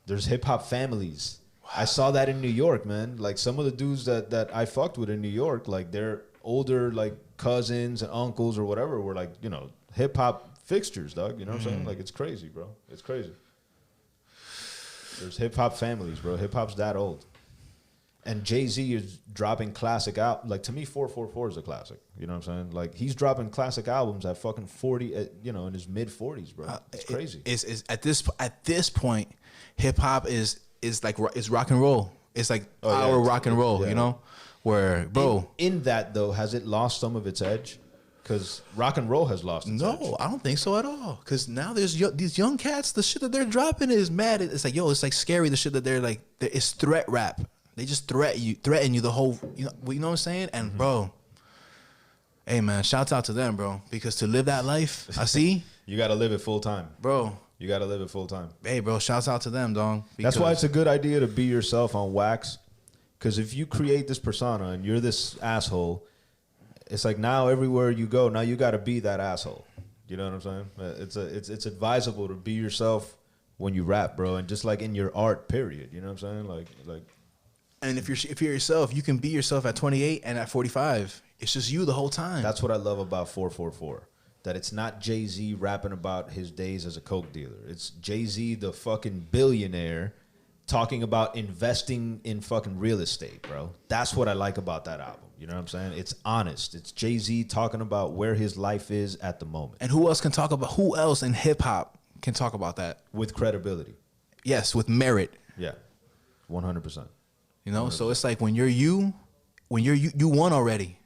There's hip hop families. Wow. I saw that in New York, man. Like some of the dudes that I fucked with in New York, like their older like cousins and uncles or whatever were like, hip hop fixtures, dog. You know what I'm saying? Like it's crazy, bro. It's crazy. There's hip hop families, bro. Hip hop's that old. And Jay-Z is dropping classic out. Like to me, 444 is a classic. You know what I'm saying? Like he's dropping classic albums at fucking 40, in his mid 40s, bro. It's crazy. It's at this point, hip hop is rock and roll. It's like rock and roll, where bro. In that though, has it lost some of its edge? Because rock and roll has lost its edge. No, I don't think so at all. Because now there's these young cats. The shit that they're dropping is mad. It's like it's like scary. The shit that they're like, it's threat rap. They just threaten you the whole, you know what I'm saying? And bro, hey man, shouts out to them, bro. Because to live that life, I see. You got to live it full time. Bro. You got to live it full time. Hey bro, shouts out to them, dog. That's why it's a good idea to be yourself on wax. Because if you create this persona and you're this asshole, it's like now everywhere you go, now you got to be that asshole. You know what I'm saying? It's advisable to be yourself when you rap, bro. And just like in your art, period. You know what I'm saying? Like. And if you're yourself, you can be yourself at 28 and at 45. It's just you the whole time. That's what I love about 444. That it's not Jay-Z rapping about his days as a coke dealer. It's Jay-Z, the fucking billionaire, talking about investing in fucking real estate, bro. That's what I like about that album. You know what I'm saying? It's honest. It's Jay-Z talking about where his life is at the moment. And who else in hip hop can talk about that? With credibility. Yes, with merit. Yeah. 100%. So it's like when you're you won already.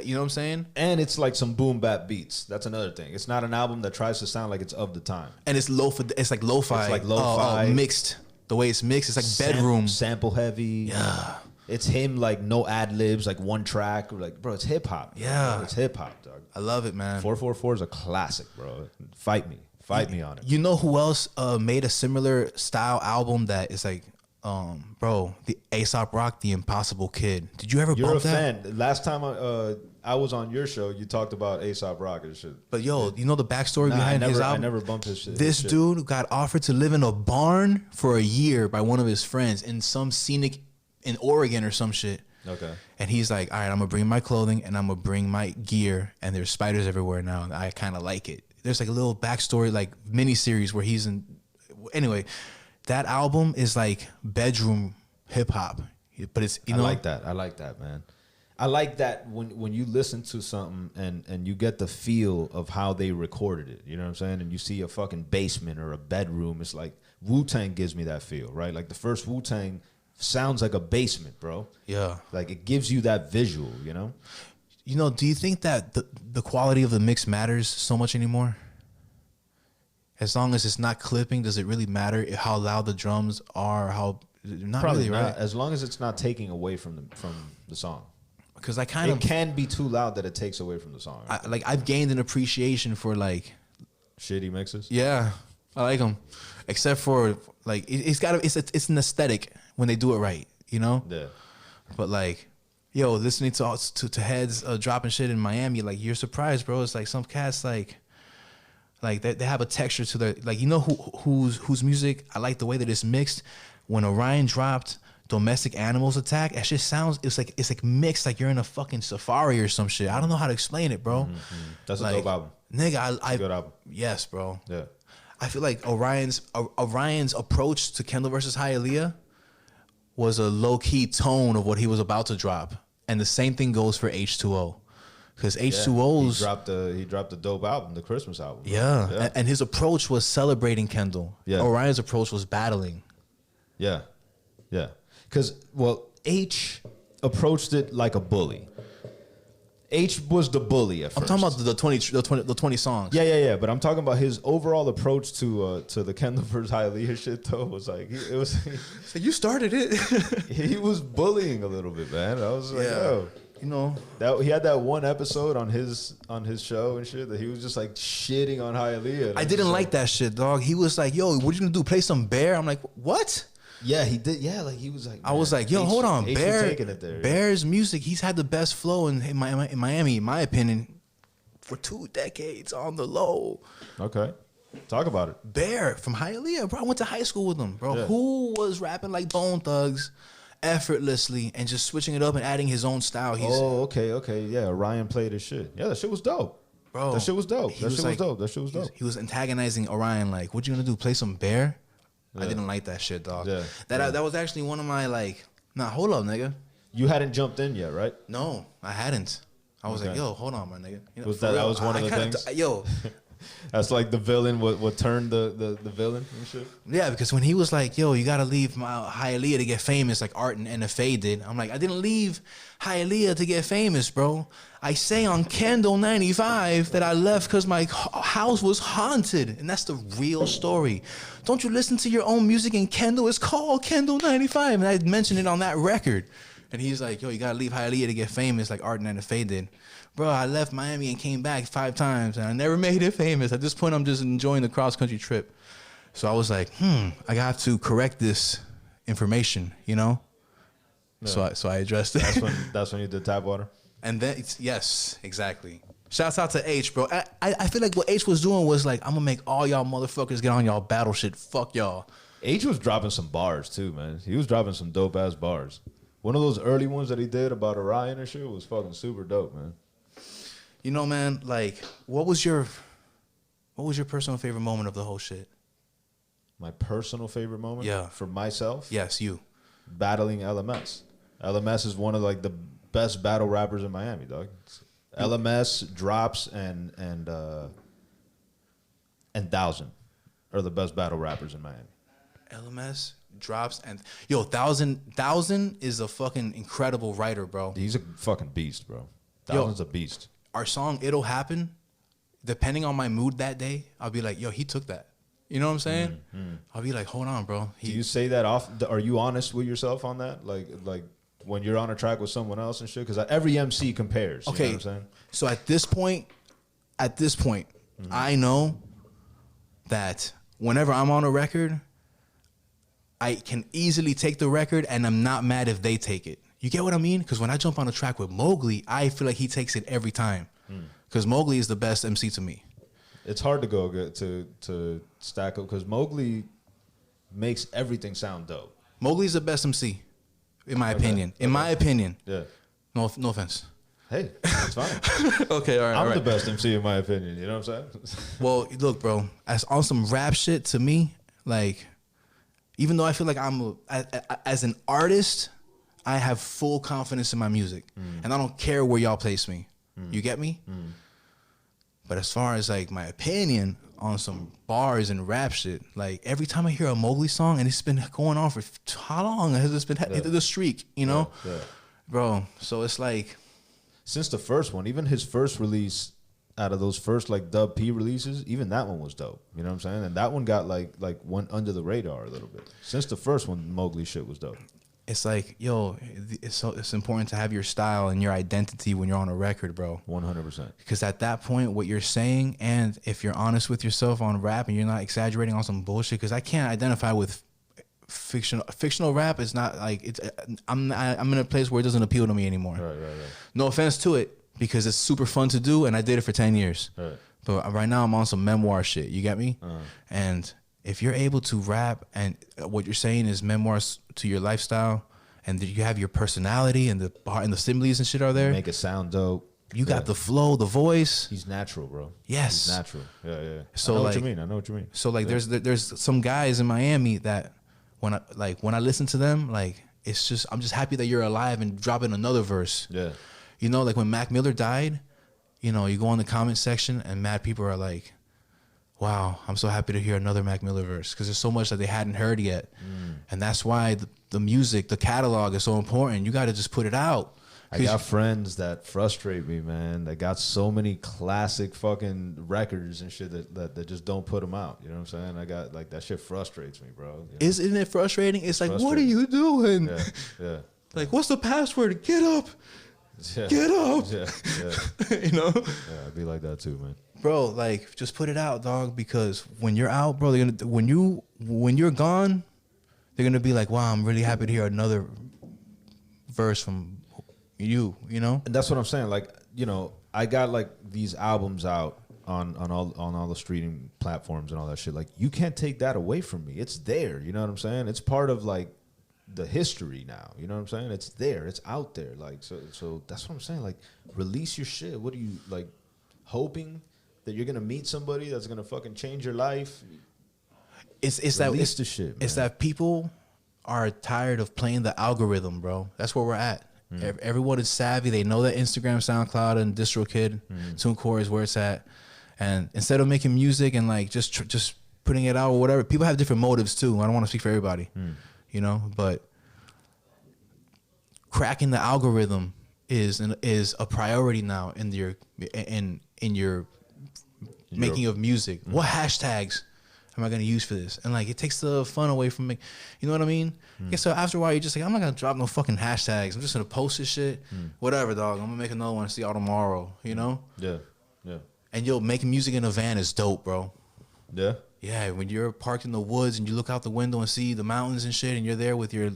You know what I'm saying? And it's like some boom bap beats. That's another thing. It's not an album that tries to sound like it's of the time. And it's lo-fi. It's like lo-fi. It's like lo-fi. Mixed. The way it's mixed, it's like bedroom. Sample heavy. Yeah. It's him like no ad-libs, like one track. Like, bro, it's hip-hop. Yeah. It's hip-hop, dog. I love it, man. 444 is a classic, bro. Fight me on it. You know who else made a similar style album that is like, bro, the Aesop Rock, The Impossible Kid. Did you ever bump that? You're a fan. Last time I was on your show, you talked about Aesop Rock and shit. But yo, you know the backstory behind his album? I never bumped his shit. This dude got offered to live in a barn for a year by one of his friends in some scenic in Oregon or some shit. Okay. And he's like, all right, I'm going to bring my clothing and I'm going to bring my gear. And there's spiders everywhere now. And I kind of like it. There's like a little backstory, like mini series where he's in. Anyway, that album is like bedroom hip hop. But it's, I like that. I like that, man. I like that when you listen to something and you get the feel of how they recorded it. You know what I'm saying? And you see a fucking basement or a bedroom. It's like Wu-Tang gives me that feel, right? Like the first Wu-Tang sounds like a basement, bro. Yeah. Like it gives you that visual, you know? You know, do you think that the quality of the mix matters so much anymore? As long as it's not clipping, does it really matter how loud the drums are? How not Probably really, not, right? as long as it's not taking away from the song. Because it can be too loud that it takes away from the song. I've gained an appreciation for like shitty mixes. Yeah, I like him, except for like it's an aesthetic when they do it right, you know. Yeah. But like, yo, listening to heads dropping shit in Miami, like you're surprised, bro. It's like some cats like they have a texture to their, like, you know whose music I like the way that it's mixed. When Orion dropped Domestic Animals Attack, that shit sounds, it's like mixed like you're in a fucking safari or some shit. I don't know how to explain it, bro. That's like, a dope album. Nigga, I good album. Yes, bro. Yeah. I feel like Orion's approach to Kendall versus Hialeah was a low-key tone of what he was about to drop. And the same thing goes for H2O. Because H2O's... He dropped a dope album, the Christmas album. Yeah. And his approach was celebrating Kendall. Yeah. Orion's approach was battling. Yeah. Yeah. Because, well, H approached it like a bully. H was the bully at first. I'm talking about the 20 songs. Yeah. But I'm talking about his overall approach to the Kendall versus Hialeah shit. Though was like So you started it. he was bullying a little bit, man. I was like, yo, you know that he had that one episode on his show and shit that he was just like shitting on Hialeah. I didn't like that shit, dog. He was like, yo, what you gonna do? Play some Bear? I'm like, what? Yeah, he did. Yeah, like he was like. I was like, yo, hold on, Bear. Taking it there, Bear's music. He's had the best flow in Miami, in my opinion, for 2 decades on the low. Okay, talk about it. Bear from Hialeah, bro. I went to high school with him, bro. Yeah. Who was rapping like Bone Thugs, effortlessly, and just switching it up and adding his own style. Okay. Yeah, Ryan played his shit. Yeah, that shit was dope. Bro, that shit was dope. That shit was dope. He was antagonizing Orion, like, what you gonna do? Play some Bear? Yeah. I didn't like that shit, dog. Yeah. That was actually one of my, like, nah, hold up, nigga. You hadn't jumped in yet, right? No, I hadn't. I was Okay. like, yo, hold on, my nigga. You know, Was that was one of the things? Yo. That's like the villain what turned the villain and shit. Yeah, because when he was like, yo, you gotta leave my Hialeah to get famous like Art and NFA did, I'm like, I didn't leave Hialeah to get famous, bro. I say on Kendall-95 that I left because my house was haunted, and that's the real story. Don't you listen to your own music in Kendall? It's called Kendall-95, and I mentioned it on that record. And he's like, yo, you gotta leave Hialeah to get famous like Art and NFA did. Bro, I left Miami and came back 5 times, and I never made it famous. At this point, I'm just enjoying the cross-country trip. So I was like, I got to correct this information, you know? Yeah. So I addressed it. That's when you did Tap Water? And then, yes, exactly. Shouts out to H, bro. I feel like what H was doing was like, I'm going to make all y'all motherfuckers get on y'all battle shit. Fuck y'all. H was dropping some bars, too, man. He was dropping some dope-ass bars. One of those early ones that he did about Orion and shit was fucking super dope, man. You know, man, like, what was your personal favorite moment of the whole shit? My personal favorite moment? Yeah. For myself? Yes, you. Battling LMS. LMS is one of like the best battle rappers in Miami, dog. LMS, Drops, and 1000 are the best battle rappers in Miami. LMS, Drops, and yo, 1000 is a fucking incredible writer, bro. He's a fucking beast, bro. 1000's a beast. Our song It'll Happen, depending on my mood that day, I'll be like, yo, he took that. You know what I'm saying? I'll be like, hold on, bro. Do you say that off? Are you honest with yourself on that? Like when you're on a track with someone else and shit? Because every MC compares. Okay. You know what I'm saying? So at this point, I know that whenever I'm on a record, I can easily take the record and I'm not mad if they take it. You get what I mean? Because when I jump on a track with Mowgli, I feel like he takes it every time. Because Mowgli is the best MC to me. It's hard to go to stack up because Mowgli makes everything sound dope. Mowgli's the best MC, in my opinion. In my opinion. Yeah. No offense. Hey, that's fine. Okay, all right. I'm the best MC in my opinion. You know what I'm saying? Well, look, bro. As on some rap shit, to me, like, even though I feel like as an artist, I have full confidence in my music, and I don't care where y'all place me. You get me? But as far as like my opinion on some bars and rap shit, like every time I hear a Mowgli song, and it's been going on for how long has this been? The streak, you know, bro. So it's like since the first one, even his first release out of those first like Dub P releases, even that one was dope. You know what I'm saying? And that one got like went under the radar a little bit. Since the first one, Mowgli shit was dope. it's like, yo, it's important to have your style and your identity when you're on a record, bro. 100%. Because at that point, what you're saying, and if you're honest with yourself on rap and you're not exaggerating on some bullshit, because I can't identify with fictional rap. Is not like it's. I'm in a place where it doesn't appeal to me anymore. Right. No offense to it, because it's super fun to do, and I did it for 10 years. Right. But right now, I'm on some memoir shit. You get me? And if you're able to rap and what you're saying is memoirs to your lifestyle, and you have your personality and the similes and shit are there, Make it sound dope. You got the flow, the voice. He's natural, bro. Yes, he's natural. Yeah. So I know like, what you mean. So like, there's some guys in Miami that when I listen to them, like it's just I'm just happy that you're alive and dropping another verse. Yeah. You know, like when Mac Miller died, you know, you go in the comment section and mad people are like, wow, I'm so happy to hear another Mac Miller verse, because there's so much that they hadn't heard yet. And that's why the music, the catalog is so important. You got to just put it out. I got friends that frustrate me, man. They got so many classic fucking records and shit that just don't put them out. You know what I'm saying? I got like that shit frustrates me, bro. You know? Isn't it frustrating? It's like, what are you doing? Yeah. Like, what's the password? Get up. Yeah. Get up. Yeah. You know? Yeah, I'd be like that too, man. Bro, like, just put it out, dog, because when you're out, bro, when you're gone, they're gonna be like, wow, I'm really happy to hear another verse from you know? And that's what I'm saying. Like, you know, I got like these albums out on all the streaming platforms and all that shit. Like, you can't take that away from me. It's there. You know what I'm saying? It's part of like the history now. You know what I'm saying? It's there. It's out there. Like, so that's what I'm saying. Like, release your shit. What are you like hoping that you're gonna meet somebody that's gonna fucking change your life? It's the shit, man. It's that people are tired of playing the algorithm, bro. That's where we're at. Everyone is savvy. They know that Instagram, SoundCloud, and DistroKid, TuneCore is where it's at. And instead of making music and like just putting it out or whatever, people have different motives too. I don't want to speak for everybody, you know. But cracking the algorithm is a priority now in your making of music. What hashtags am I gonna use for this? And like, it takes the fun away from me. You know what I mean? Yeah, so after a while, you're just like, I'm not gonna drop no fucking hashtags. I'm just gonna post this shit. Whatever, dog. I'm gonna make another one and see y'all tomorrow. You know? Yeah. And making music in a van is dope, bro. Yeah. Yeah, when you're parked in the woods and you look out the window and see the mountains and shit, and you're there with your,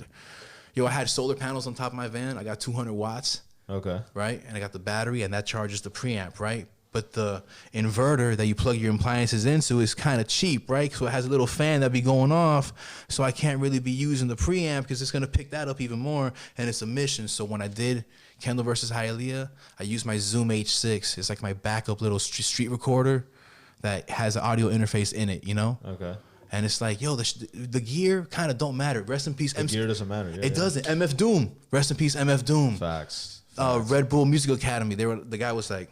I had solar panels on top of my van. I got 200 watts. Okay. Right, and I got the battery, and that charges the preamp, right? But the inverter that you plug your appliances into is kind of cheap, right? So it has a little fan that be going off. So I can't really be using the preamp because it's going to pick that up even more. And it's a mission. So when I did Kendall versus Hialeah, I used my Zoom H6. It's like my backup little street recorder that has an audio interface in it, you know? Okay. And it's like, yo, the gear kind of don't matter. Rest in peace. The gear doesn't matter. It doesn't. MF Doom. Rest in peace, MF Doom. Facts. Red Bull Music Academy. The guy was like,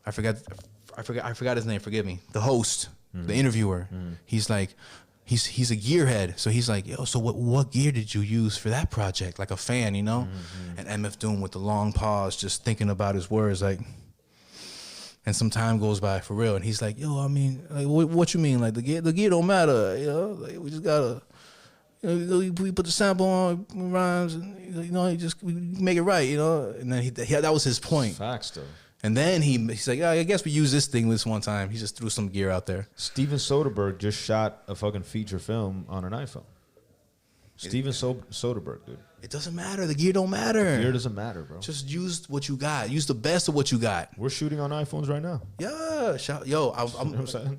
I forgot his name. Forgive me. The host, the interviewer. He's like, he's a gearhead. So he's like, yo, so what gear did you use for that project? Like a fan, you know? And MF Doom with the long pause, just thinking about his words, like. And some time goes by for real, and he's like, yo, I mean, like, what you mean? Like the gear don't matter, you know? Like, we just gotta, we put the sample on rhymes, and we make it right, you know. And then that was his point. Facts though. And then he's like, I guess we use this thing this one time. He just threw some gear out there. Steven Soderbergh just shot a fucking feature film on an iPhone. Steven Soderbergh, dude. It doesn't matter. The gear don't matter. The gear doesn't matter, bro. Just use what you got. Use the best of what you got. We're shooting on iPhones right now. Yeah.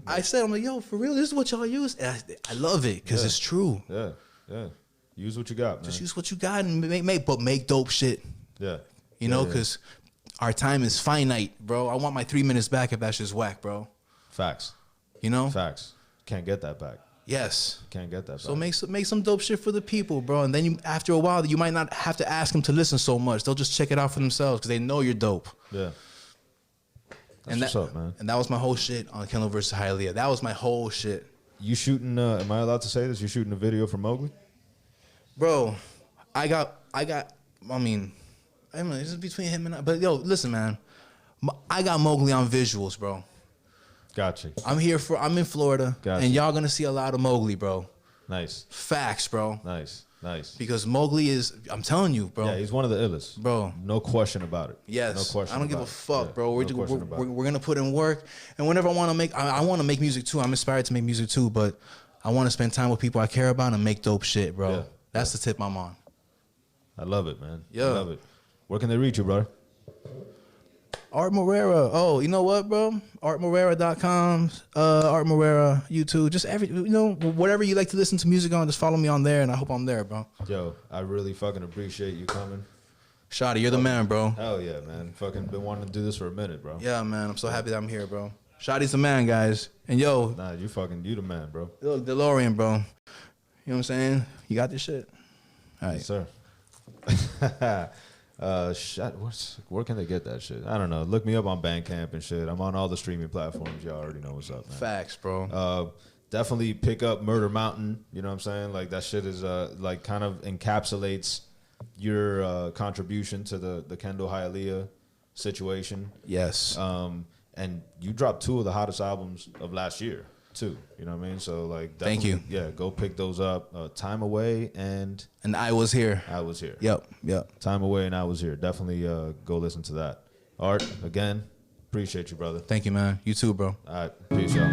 I said, I'm like, yo, for real, this is what y'all use. And I love it because it's true. Yeah. Use what you got, man. Just use what you got and make dope shit. Yeah. You know, because our time is finite, bro. I want my 3 minutes back if that's just whack, bro. Facts. You know? Facts. Can't get that back. Yes. Can't get that back. So make some dope shit for the people, bro. And then after a while, you might not have to ask them to listen so much. They'll just check it out for themselves because they know you're dope. Yeah. That's what's up, man. And that was my whole shit on Kendall versus Hialeah. That was my whole shit. You shooting, am I allowed to say this? You shooting a video for Mowgli? Bro, I mean, this is between him and I. But yo, listen, man. I got Mowgli on visuals, bro. Gotcha. I'm in Florida, and y'all gonna see a lot of Mowgli, bro. Nice. Facts, bro. Nice. Nice. Because Mowgli is, I'm telling you, bro. Yeah, he's one of the illest. Bro. No question about it. Yes. No question I don't give a fuck, yeah, bro. We're going to put in work. And whenever I want to make, I want to make music too. I'm inspired to make music too, but I want to spend time with people I care about and make dope shit, bro. Yeah. That's the tip I'm on. I love it, man. Yeah. I love it. Where can they reach you, brother? Art Morera. Oh, you know what, bro? ArtMorera.com, Art Morera, YouTube, just whatever you like to listen to music on, just follow me on there, and I hope I'm there, bro. Yo, I really fucking appreciate you coming. Shotty, you're the man, bro. Hell yeah, man. Fucking been wanting to do this for a minute, bro. Yeah, man. I'm so happy that I'm here, bro. Shotty's the man, guys. And yo, Nah, you the man, bro. yo, DeLorean, bro. You know what I'm saying? You got this shit. All right. Yes, sir. Where can they get that shit? I don't know. Look me up on Bandcamp and shit. I'm on all the streaming platforms. Y'all already know what's up, man. Facts, bro. Definitely pick up Murder Mountain. You know what I'm saying? Like that shit is like kind of encapsulates your contribution to the Kendall-Hialeah situation. Yes. And you dropped 2 of the hottest albums of last year too. You know what I mean? So like, thank you. Yeah, go pick those up. Time Away and I Was Here. I Was Here. Yep. Time Away and I Was Here. Definitely go listen to that. Art, again, appreciate you, brother. Thank you, man. You too, bro. All right, peace, y'all.